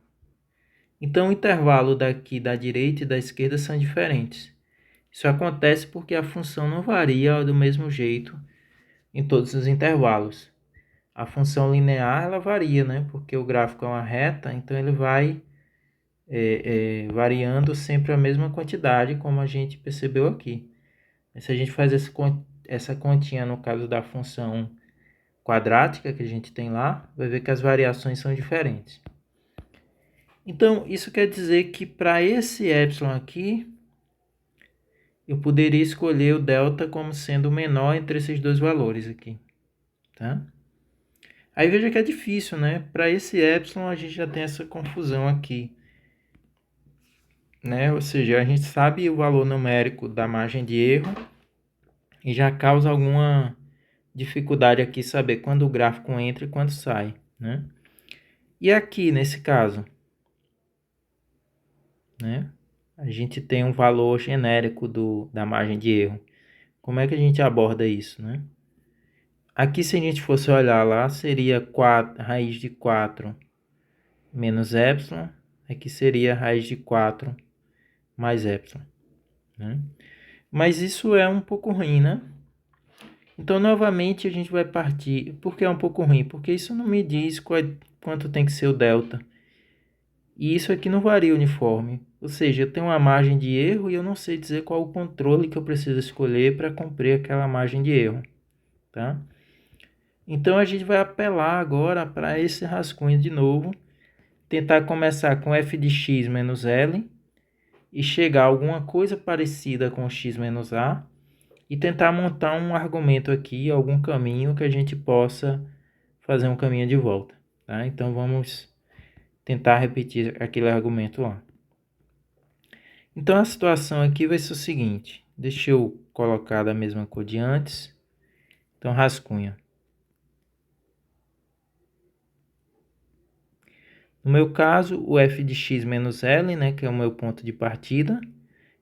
Então, o intervalo daqui da direita e da esquerda são diferentes. Isso acontece porque a função não varia do mesmo jeito em todos os intervalos. A função linear, ela varia, né? Porque o gráfico é uma reta, então ele vai variando sempre a mesma quantidade, como a gente percebeu aqui. Se a gente faz essa continha no caso da função quadrática que a gente tem lá, vai ver que as variações são diferentes. Então, isso quer dizer que para esse epsilon aqui, eu poderia escolher o delta como sendo o menor entre esses dois valores aqui, tá? Aí veja que é difícil, né? Para esse epsilon a gente já tem essa confusão aqui, né? Ou seja, a gente sabe o valor numérico da margem de erro e já causa alguma dificuldade aqui saber quando o gráfico entra e quando sai, né? E aqui, nesse caso, né? A gente tem um valor genérico da margem de erro. Como é que a gente aborda isso, né? Aqui, se a gente fosse olhar lá, seria raiz de 4 menos epsilon. Aqui seria raiz de 4 mais epsilon, né? Mas isso é um pouco ruim, né? Então, novamente, a gente vai partir... Por que é um pouco ruim? Porque isso não me diz quanto tem que ser o delta. E isso aqui não varia uniforme. Ou seja, eu tenho uma margem de erro e eu não sei dizer qual o controle que eu preciso escolher para cumprir aquela margem de erro, tá? Então, a gente vai apelar agora para esse rascunho de novo. Tentar começar com f de x menos L e chegar a alguma coisa parecida com x menos A e tentar montar um argumento aqui, algum caminho que a gente possa fazer um caminho de volta, tá? Então, vamos tentar repetir aquele argumento lá. Então, a situação aqui vai ser o seguinte. Deixa eu colocar da mesma cor de antes. Então, rascunho. No meu caso, o f de x menos L, né, que é o meu ponto de partida.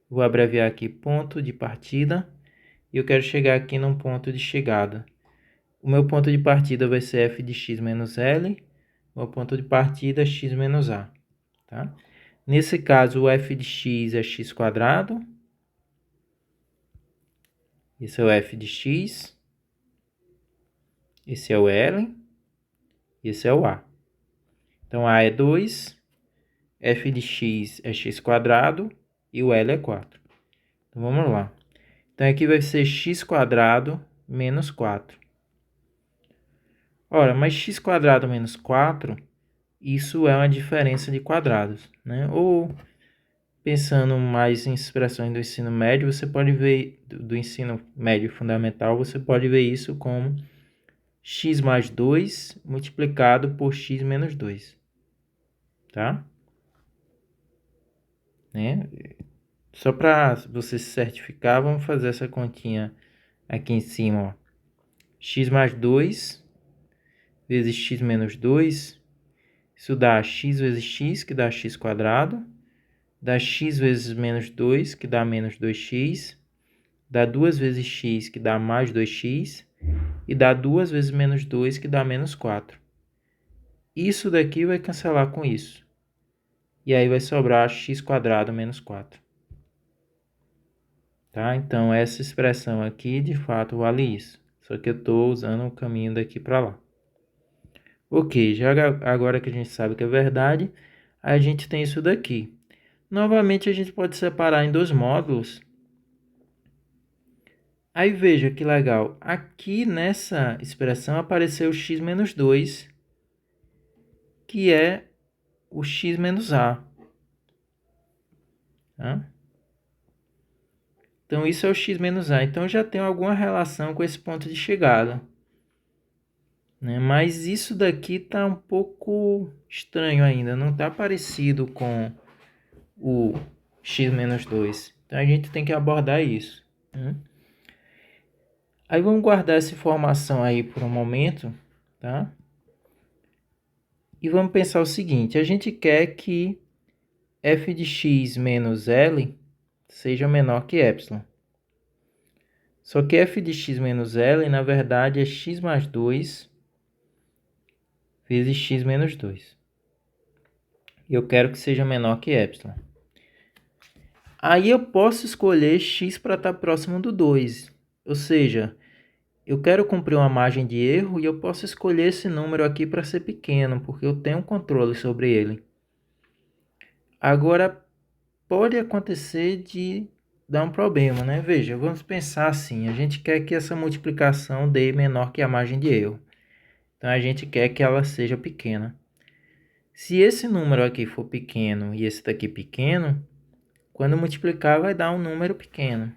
Vou abreviar aqui ponto de partida. E eu quero chegar aqui num ponto de chegada. O meu ponto de partida vai ser f de x menos L. O meu ponto de partida é x menos A. Tá? Nesse caso, o f de x é x quadrado. Esse é o f de x. Esse é o L. Esse é o A. Então, A é 2, f de x é x quadrado e o L é 4. Então, vamos lá. Então, aqui vai ser x quadrado menos 4. Ora, mas x quadrado menos 4, isso é uma diferença de quadrados, né? Ou, pensando mais em expressões do ensino médio, você pode ver, do ensino médio fundamental, você pode ver isso como x mais 2 multiplicado por x menos 2. Tá? Né? Só para você se certificar, vamos fazer essa continha aqui em cima. Ó. X mais 2 vezes x menos 2. Isso dá x vezes x, que dá x quadrado. Dá x vezes menos 2, que dá menos 2x. Dá 2 vezes x, que dá mais 2x. E dá 2 vezes menos 2, que dá menos 4. Isso daqui vai cancelar com isso. E aí vai sobrar x quadrado menos 4. Tá? Então, essa expressão aqui, de fato, vale isso. Só que eu estou usando o caminho daqui para lá. Ok, já agora que a gente sabe que é verdade, a gente tem isso daqui. Novamente, a gente pode separar em dois módulos. Aí, veja que legal. Aqui nessa expressão apareceu o x menos 2, que é o x menos a. Tá? Então, isso é o x menos a. Então, já tem alguma relação com esse ponto de chegada. Né? Mas isso daqui está um pouco estranho ainda. Não está parecido com o x menos 2. Então, a gente tem que abordar isso. Né? Aí, vamos guardar essa informação aí por um momento. Tá? E vamos pensar o seguinte. A gente quer que f de x menos L seja menor que epsilon. Só que f de x menos L, na verdade, é x mais 2 vezes x menos 2. E eu quero que seja menor que epsilon. Aí eu posso escolher x para estar próximo do 2. Ou seja, eu quero cumprir uma margem de erro e eu posso escolher esse número aqui para ser pequeno, porque eu tenho controle sobre ele. Agora, pode acontecer de dar um problema, né? Veja, vamos pensar assim. A gente quer que essa multiplicação dê menor que a margem de erro. Então, a gente quer que ela seja pequena. Se esse número aqui for pequeno e esse daqui pequeno, quando multiplicar vai dar um número pequeno.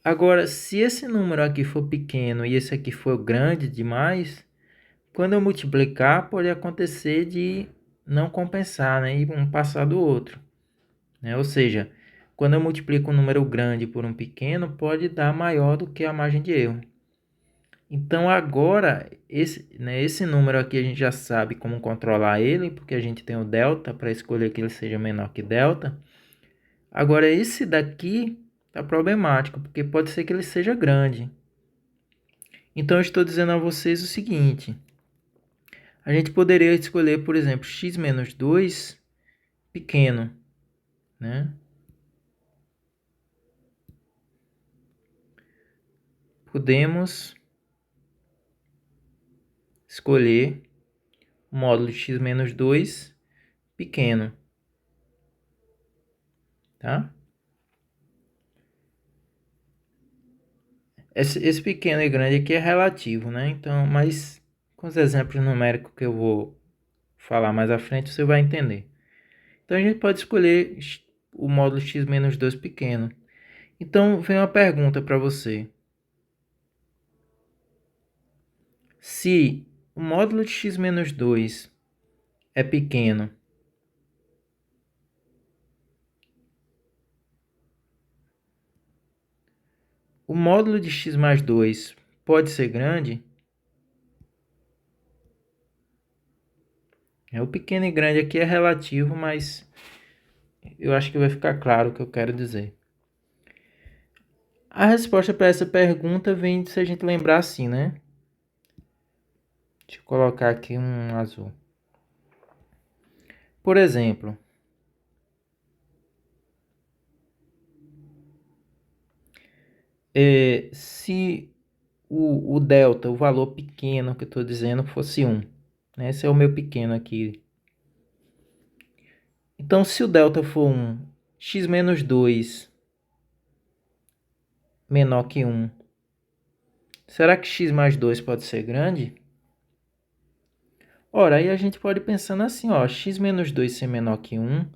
Agora, se esse número aqui for pequeno e esse aqui for grande demais, quando eu multiplicar pode acontecer de não compensar, né? E um passar do outro. Né? Ou seja, quando eu multiplico um número grande por um pequeno, pode dar maior do que a margem de erro. Então, agora, esse número aqui a gente já sabe como controlar ele, porque a gente tem o delta para escolher que ele seja menor que delta. Agora, esse daqui está problemático, porque pode ser que ele seja grande. Então, eu estou dizendo a vocês o seguinte. A gente poderia escolher, por exemplo, x menos 2 pequeno, né? Podemos escolher o módulo x menos 2 pequeno, tá? Esse pequeno e grande aqui é relativo, né? Então, mas com os exemplos numéricos que eu vou falar mais à frente, você vai entender. Então, a gente pode escolher o módulo x menos 2 pequeno. Então, vem uma pergunta para você. Se o módulo de x menos 2 é pequeno, o módulo de x mais 2 pode ser grande? O pequeno e grande aqui é relativo, mas eu acho que vai ficar claro o que eu quero dizer. A resposta para essa pergunta vem se a gente lembrar assim, né? Deixa eu colocar aqui um azul. Por exemplo, se o delta, o valor pequeno que eu estou dizendo, fosse 1. Né? Esse é o meu pequeno aqui. Então, se o delta for 1, x menos 2 menor que 1, será que x mais 2 pode ser grande? Ora, aí a gente pode ir pensando assim, ó, x menos 2 ser menor que 1,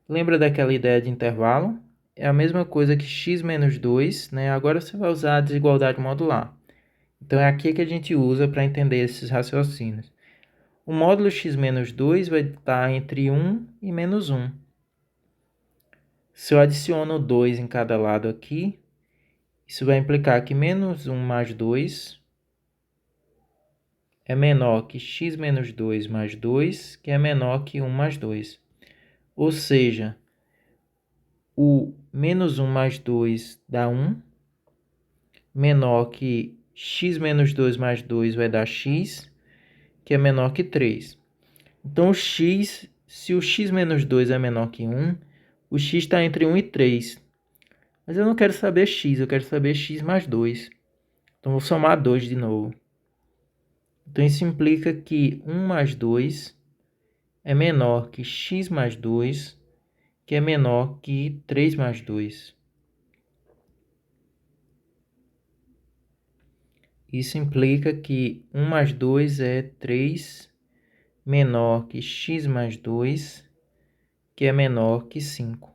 lembra daquela ideia de intervalo? É a mesma coisa que x menos 2, né? Agora você vai usar a desigualdade modular. Então é aqui que a gente usa para entender esses raciocínios. O módulo x menos 2 vai estar entre 1 e menos 1. Se eu adiciono 2 em cada lado aqui, isso vai implicar que menos 1 mais 2 é menor que x menos 2 mais 2, que é menor que 1 mais 2. Ou seja, o menos 1 mais 2 dá 1, menor que x menos 2 mais 2 vai dar x, que é menor que 3. Então, se o x menos 2 é menor que 1, o x está entre 1 e 3. Mas eu não quero saber x, eu quero saber x mais 2. Então, vou somar 2 de novo. Então, isso implica que 1 mais 2 é menor que x mais 2, que é menor que 3 mais 2. Isso implica que 1 mais 2 é 3, menor que x mais 2, que é menor que 5.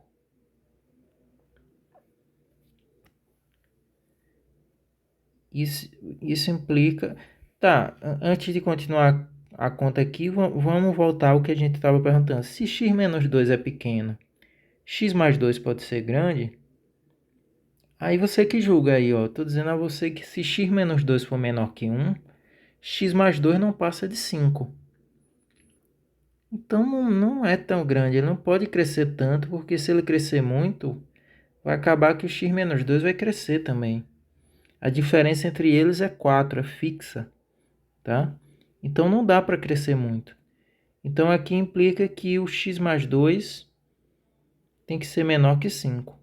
Isso implica... Tá, antes de continuar a conta aqui, vamos voltar ao que a gente estava perguntando. Se x menos 2 é pequeno, x mais 2 pode ser grande? Aí você que julga aí, ó. Tô dizendo a você que se x menos 2 for menor que 1, x mais 2 não passa de 5. Então não é tão grande, ele não pode crescer tanto, porque se ele crescer muito, vai acabar que o x menos 2 vai crescer também. A diferença entre eles é 4, é fixa, tá? Então não dá para crescer muito. Então aqui implica que o x mais 2 tem que ser menor que 5,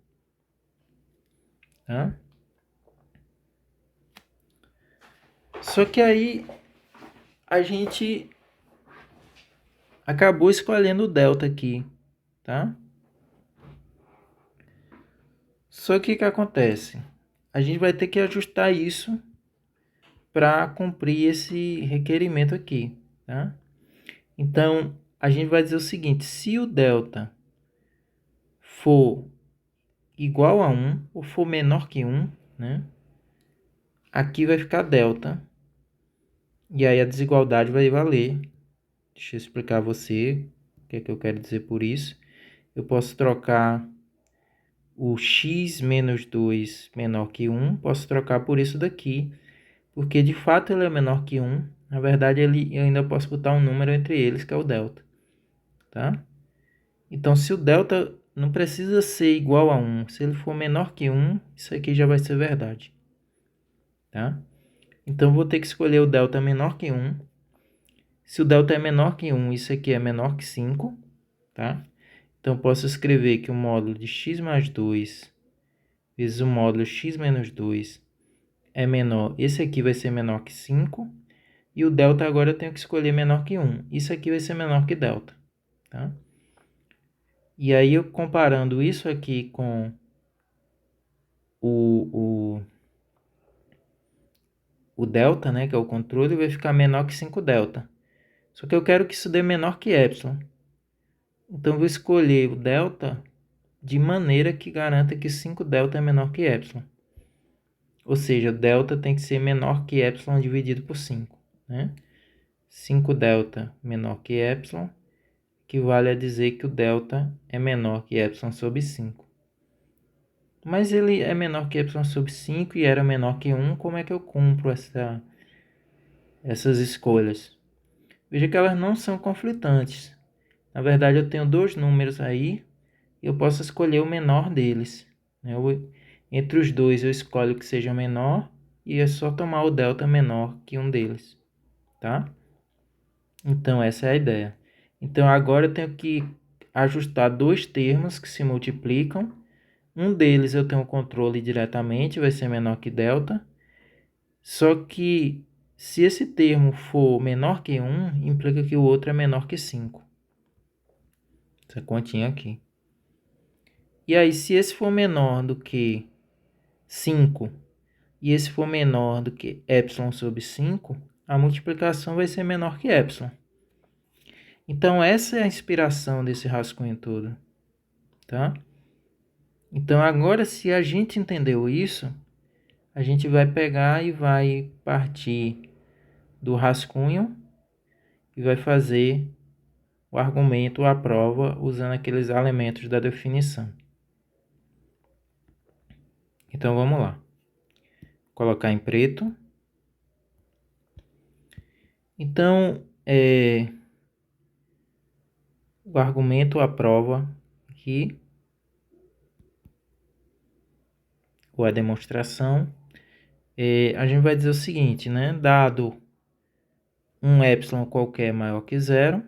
tá? Só que aí a gente acabou escolhendo o delta aqui, tá? Só que o que acontece? A gente vai ter que ajustar isso para cumprir esse requerimento aqui, tá? Então, a gente vai dizer o seguinte: se o delta for igual a 1 ou for menor que 1, né? Aqui vai ficar delta. E aí a desigualdade vai valer. Deixa eu explicar a você o que é que eu quero dizer por isso. Eu posso trocar o x menos 2 menor que 1, posso trocar por isso daqui, porque de fato ele é menor que 1. Na verdade, eu ainda posso botar um número entre eles, que é o delta, tá? Então, se o delta não precisa ser igual a 1, se ele for menor que 1, isso aqui já vai ser verdade, tá? Então, vou ter que escolher o delta menor que 1. Se o delta é menor que 1, isso aqui é menor que 5, tá? Então, posso escrever que o módulo de x mais 2 vezes o módulo x menos 2 é menor. Esse aqui vai ser menor que 5. E o delta agora eu tenho que escolher menor que 1. Isso aqui vai ser menor que delta, tá? E aí, eu comparando isso aqui com o delta, né, que é o controle, vai ficar menor que 5 delta. Só que eu quero que isso dê menor que epsilon. Então, eu vou escolher o delta de maneira que garanta que 5 delta é menor que epsilon. Ou seja, delta tem que ser menor que epsilon dividido por 5, né? 5 delta menor que epsilon equivale a dizer que o delta é menor que epsilon sobre 5. Mas ele é menor que epsilon sobre 5 e era menor que 1, como é que eu cumpro essas escolhas? Veja que elas não são conflitantes. Na verdade, eu tenho dois números aí e eu posso escolher o menor deles, né? Entre os dois eu escolho que seja menor e é só tomar o delta menor que um deles, tá? Então, essa é a ideia. Então, agora eu tenho que ajustar dois termos que se multiplicam. Um deles eu tenho controle diretamente, vai ser menor que delta. Só que se esse termo for menor que 1, implica que o outro é menor que 5. Essa continha aqui. E aí, se esse for menor do que 5 e esse for menor do que epsilon sobre 5, a multiplicação vai ser menor que epsilon. Então, essa é a inspiração desse rascunho todo, tá? Então, agora, se a gente entendeu isso, a gente vai pegar e vai partir do rascunho e vai fazer o argumento, a prova, usando aqueles elementos da definição. Então, vamos lá. Colocar em preto. Então, o argumento, a prova aqui, ou a demonstração, a gente vai dizer o seguinte, né? Dado um epsilon qualquer maior que zero,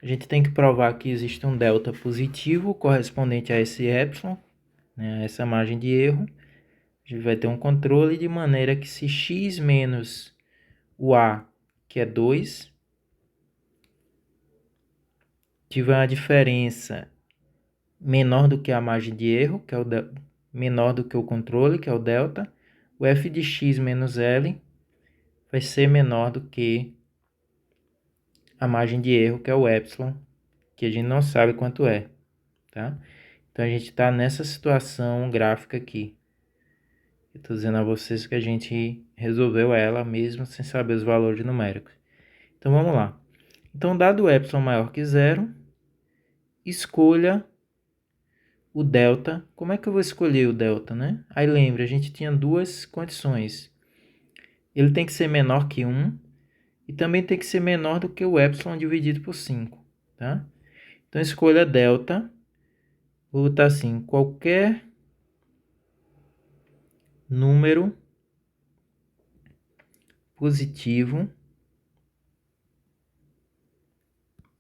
a gente tem que provar que existe um delta positivo correspondente a esse epsilon, né? A essa margem de erro. A gente vai ter um controle de maneira que se x menos o a, que é 2, tiver uma diferença menor do que a margem de erro, que é o menor do que o controle, que é o delta, o f de x menos L vai ser menor do que a margem de erro, que é o epsilon, que a gente não sabe quanto é, tá? Então, a gente está nessa situação gráfica aqui. Eu estou dizendo a vocês que a gente resolveu ela mesmo sem saber os valores numéricos. Então, vamos lá. Então, dado o epsilon maior que zero, escolha o delta. Como é que eu vou escolher o delta, né? Aí, lembra, a gente tinha duas condições. Ele tem que ser menor que 1 e também tem que ser menor do que o epsilon dividido por 5, tá? Então, escolha delta. Vou botar assim, qualquer número positivo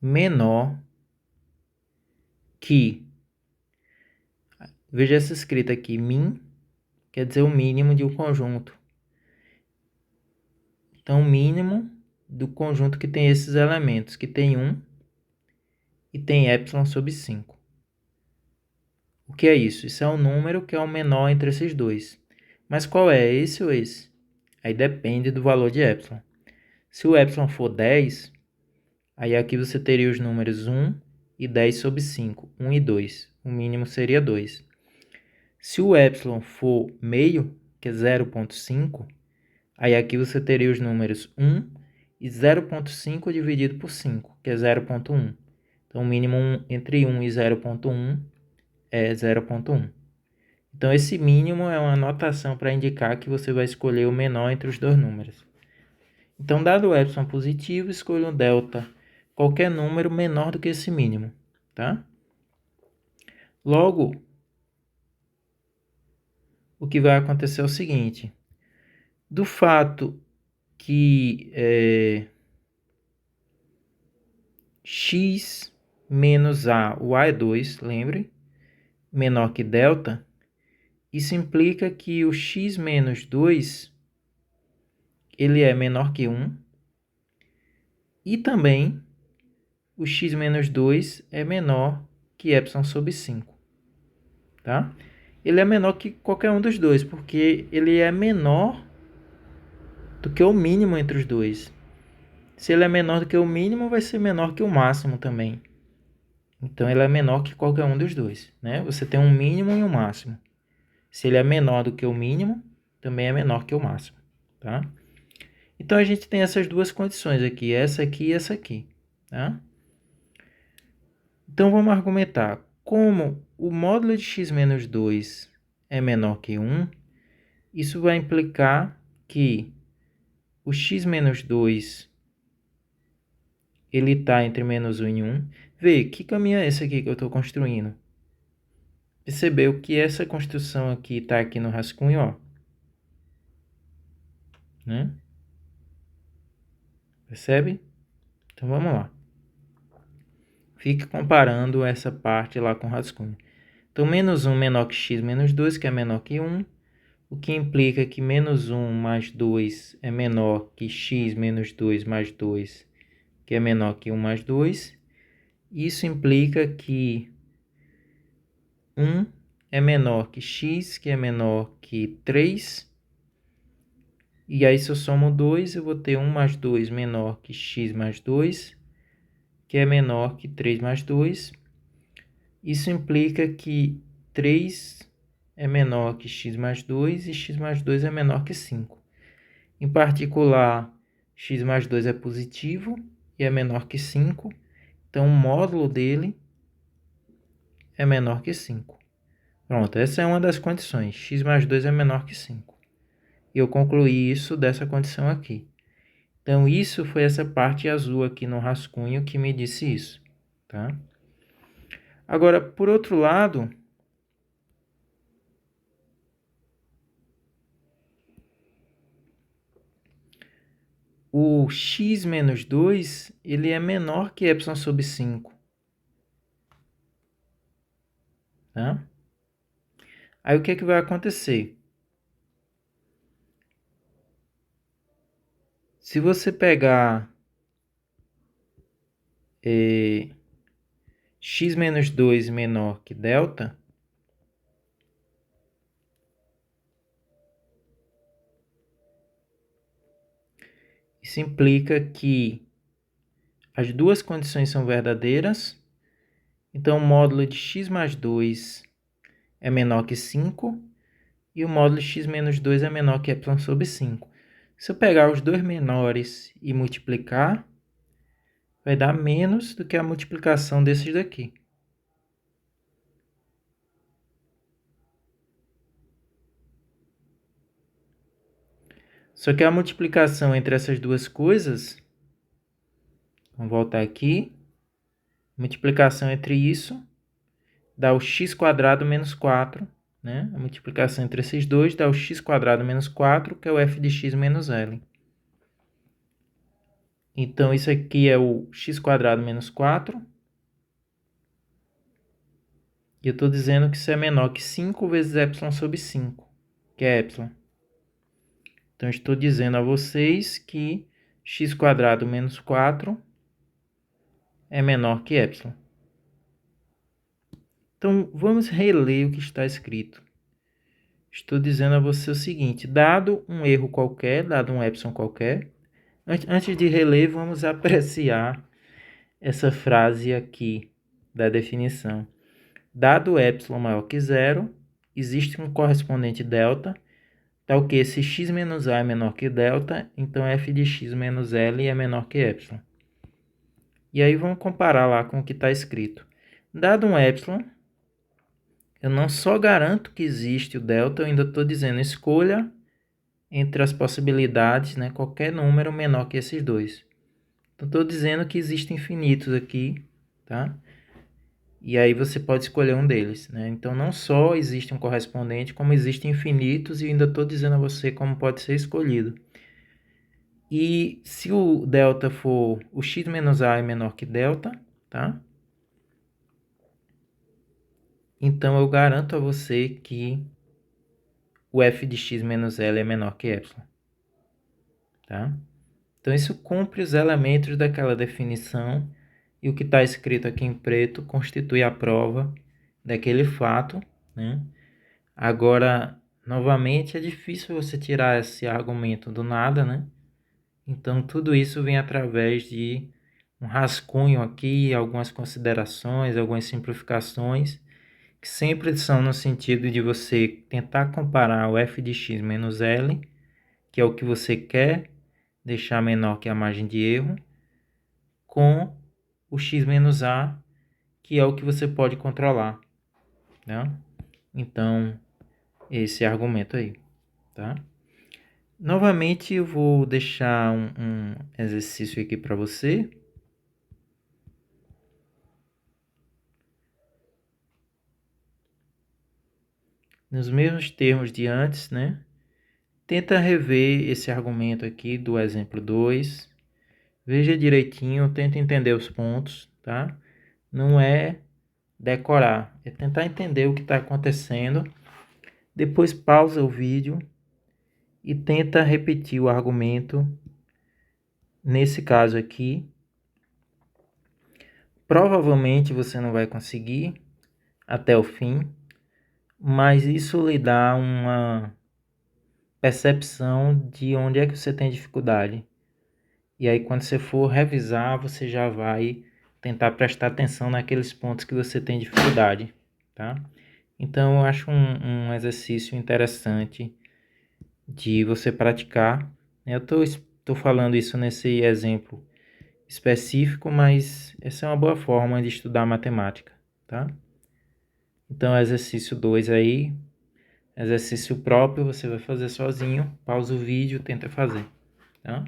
menor que, veja essa escrita aqui, min, quer dizer o mínimo de um conjunto. Então, o mínimo do conjunto que tem esses elementos, que tem 1 e tem epsilon sobre 5. O que é isso? Isso é um número que é o menor entre esses dois. Mas qual é? Esse ou esse? Aí depende do valor de epsilon. Se o epsilon for 10, aí aqui você teria os números 1 e 10 sobre 5, 1 e 2. O mínimo seria 2. Se o epsilon for meio, que é 0,5, aí aqui você teria os números 1 e 0,5 dividido por 5, que é 0,1. Então, o mínimo entre 1 e 0,1 é 0,1. Então, esse mínimo é uma notação para indicar que você vai escolher o menor entre os dois números. Então, dado o epsilon positivo, escolha um delta, qualquer número menor do que esse mínimo, tá? Logo, o que vai acontecer é o seguinte. Do fato que x menos a, o a é 2, lembre, menor que delta, isso implica que o x menos 2 ele é menor que 1 e também o x menos 2 é menor que epsilon sobre 5, tá? Ele é menor que qualquer um dos dois, porque ele é menor do que o mínimo entre os dois. Se ele é menor do que o mínimo, vai ser menor que o máximo também. Então, ele é menor que qualquer um dos dois, né? Você tem um mínimo e um máximo. Se ele é menor do que o mínimo, também é menor que o máximo, tá? Então, a gente tem essas duas condições aqui, essa aqui e essa aqui, tá? Então, vamos argumentar. Como o módulo de x menos 2 é menor que 1, isso vai implicar que o x menos 2 ele está entre menos 1 e 1. Vê, que caminho é esse aqui que eu estou construindo? Percebeu que essa construção aqui está aqui no rascunho, ó. Né? Percebe? Então, vamos lá. Fique comparando essa parte lá com o rascunho. Então, menos 1 menor que x menos 2, que é menor que 1. O que implica que menos 1 mais 2 é menor que x menos 2 mais 2, que é menor que 1 mais 2. Isso implica que 1 é menor que x, que é menor que 3. E aí, se eu somo 2, eu vou ter 1 mais 2 menor que x mais 2, que é menor que 3 mais 2. Isso implica que 3 é menor que x mais 2 e x mais 2 é menor que 5. Em particular, x mais 2 é positivo e é menor que 5. Então, o módulo dele é menor que 5. Pronto, essa é uma das condições. X mais 2 é menor que 5. E eu concluí isso dessa condição aqui. Então, isso foi essa parte azul aqui no rascunho que me disse isso, tá? Agora, por outro lado, o x menos 2, ele é menor que y sobre 5, tá? Aí, o que é que vai acontecer? Se você pegar x menos 2 menor que delta, isso implica que as duas condições são verdadeiras. Então, o módulo de x mais 2 é menor que 5 e o módulo de x menos 2 é menor que y sobre 5. Se eu pegar os dois menores e multiplicar, vai dar menos do que a multiplicação desses daqui. Só que a multiplicação entre essas duas coisas, vamos voltar aqui, multiplicação entre isso dá o x² menos 4, né? A multiplicação entre esses dois dá o x² menos 4, que é o f de x menos L. Então, isso aqui é o x² menos 4. E eu estou dizendo que isso é menor que 5 vezes y sobre 5, que é y. Então, estou dizendo a vocês que x² menos 4 é menor que y. Então, vamos reler o que está escrito. Estou dizendo a você o seguinte, dado um erro qualquer, dado um epsilon qualquer, antes de reler, vamos apreciar essa frase aqui da definição. Dado epsilon maior que zero, existe um correspondente delta, tal que se x menos a é menor que delta, então f de x menos L é menor que epsilon. E aí vamos comparar lá com o que está escrito. Dado um epsilon, eu não só garanto que existe o delta, eu ainda estou dizendo escolha entre as possibilidades, né, qualquer número menor que esses dois. Então, estou dizendo que existem infinitos aqui, tá? E aí você pode escolher um deles, né? Então, não só existe um correspondente, como existem infinitos e ainda estou dizendo a você como pode ser escolhido. E se o delta for o x menos a é menor que delta, tá? Então, eu garanto a você que o f de x menos L é menor que epsilon, tá? Então, isso cumpre os elementos daquela definição e o que está escrito aqui em preto constitui a prova daquele fato, né? Agora, novamente, é difícil você tirar esse argumento do nada, né? Então, tudo isso vem através de um rascunho aqui, algumas considerações, algumas simplificações, que sempre são no sentido de você tentar comparar o f de x menos L, que é o que você quer deixar menor que a margem de erro, com o x menos a, que é o que você pode controlar, né? Então, esse argumento aí, tá? Novamente, eu vou deixar um exercício aqui para você. Nos mesmos termos de antes, né? Tenta rever esse argumento aqui do exemplo 2. Veja direitinho, tenta entender os pontos, tá? Não é decorar, é tentar entender o que está acontecendo. Depois pausa o vídeo e tenta repetir o argumento nesse caso aqui. Provavelmente você não vai conseguir até o fim, mas isso lhe dá uma percepção de onde é que você tem dificuldade. E aí quando você for revisar, você já vai tentar prestar atenção naqueles pontos que você tem dificuldade, tá? Então, eu acho um exercício interessante de você praticar, né? Eu estou falando isso nesse exemplo específico, mas essa é uma boa forma de estudar matemática, tá? Então, exercício 2 aí, exercício próprio, você vai fazer sozinho, pausa o vídeo, tenta fazer, tá?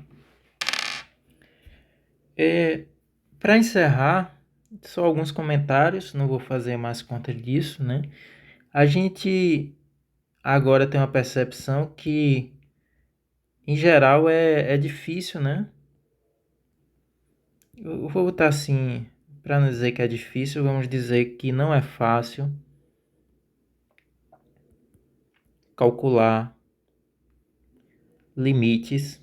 Para encerrar, só alguns comentários, não vou fazer mais conta disso, né? A gente agora tem uma percepção que, em geral, é difícil, né? Eu vou botar assim, para não dizer que é difícil, vamos dizer que não é fácil calcular limites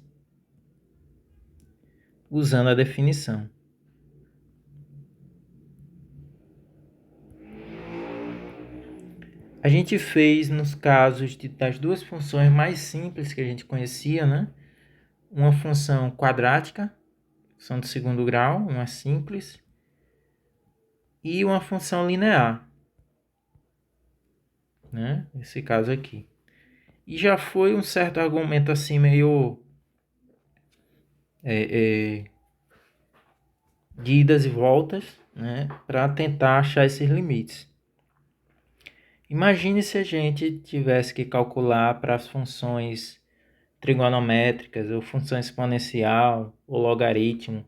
usando a definição. A gente fez nos casos das duas funções mais simples que a gente conhecia, né? Uma função quadrática, função de segundo grau, uma simples, e uma função linear, né? Nesse caso aqui. E já foi um certo argumento assim meio de idas e voltas, né? Para tentar achar esses limites. Imagine se a gente tivesse que calcular para as funções trigonométricas, ou função exponencial, ou logaritmo,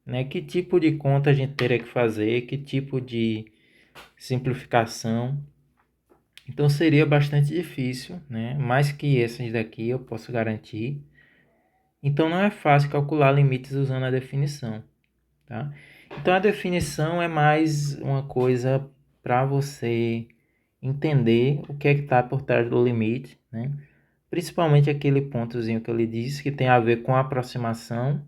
né? Que tipo de conta a gente teria que fazer, que tipo de simplificação. Então seria bastante difícil, né? Mais que esses daqui eu posso garantir. Então não é fácil calcular limites usando a definição, tá? Então a definição é mais uma coisa para você entender o que é que está por trás do limite, né? Principalmente aquele pontozinho que eu lhe disse que tem a ver com a aproximação,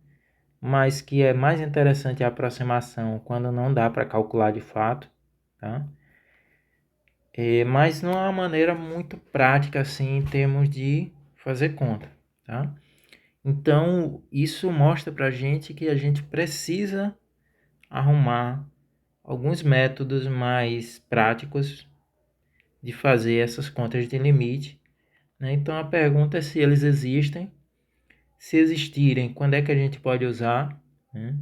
mas que é mais interessante a aproximação quando não dá para calcular de fato, tá? Mas não é uma maneira muito prática assim em termos de fazer conta, tá? Então isso mostra para a gente que a gente precisa arrumar alguns métodos mais práticos de fazer essas contas de limite, né? Então a pergunta é se eles existem, se existirem, quando é que a gente pode usar, né?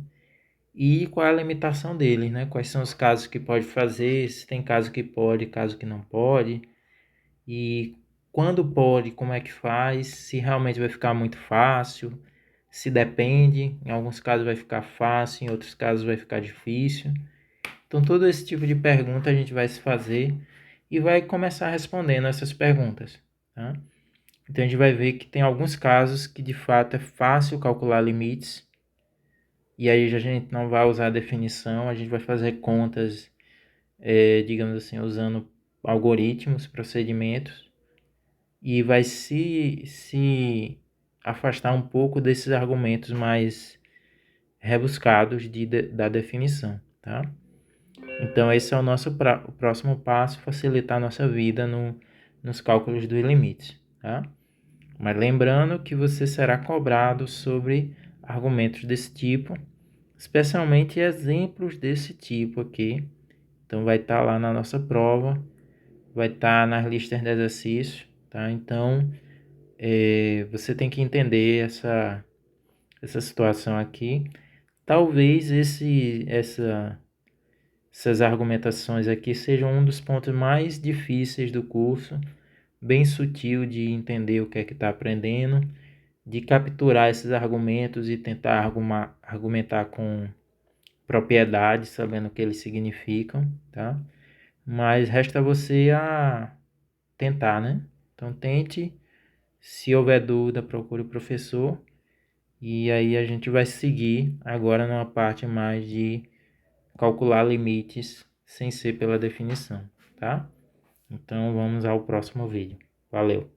E qual é a limitação deles, né? Quais são os casos que pode fazer, se tem caso que pode, caso que não pode, e quando pode, como é que faz, se realmente vai ficar muito fácil, se depende, em alguns casos vai ficar fácil, em outros casos vai ficar difícil. Então todo esse tipo de pergunta a gente vai se fazer e vai começar respondendo essas perguntas, tá? Então a gente vai ver que tem alguns casos que de fato é fácil calcular limites, e aí a gente não vai usar a definição, a gente vai fazer contas, digamos assim, usando algoritmos, procedimentos, e vai se afastar um pouco desses argumentos mais rebuscados da definição, tá? Então esse é o nosso o próximo passo, facilitar a nossa vida nos cálculos dos limites, tá? Mas lembrando que você será cobrado sobre argumentos desse tipo, especialmente exemplos desse tipo aqui. Então vai estar lá na nossa prova, vai estar nas listas de exercícios, tá? Então você tem que entender essa situação aqui. Talvez essas argumentações aqui sejam um dos pontos mais difíceis do curso, bem sutil de entender o que é que está aprendendo, de capturar esses argumentos e tentar argumentar com propriedade, sabendo o que eles significam, tá? Mas resta você a tentar, né? Então tente, se houver dúvida, procure o professor e aí a gente vai seguir agora numa parte mais de calcular limites sem ser pela definição, tá? Então vamos ao próximo vídeo. Valeu!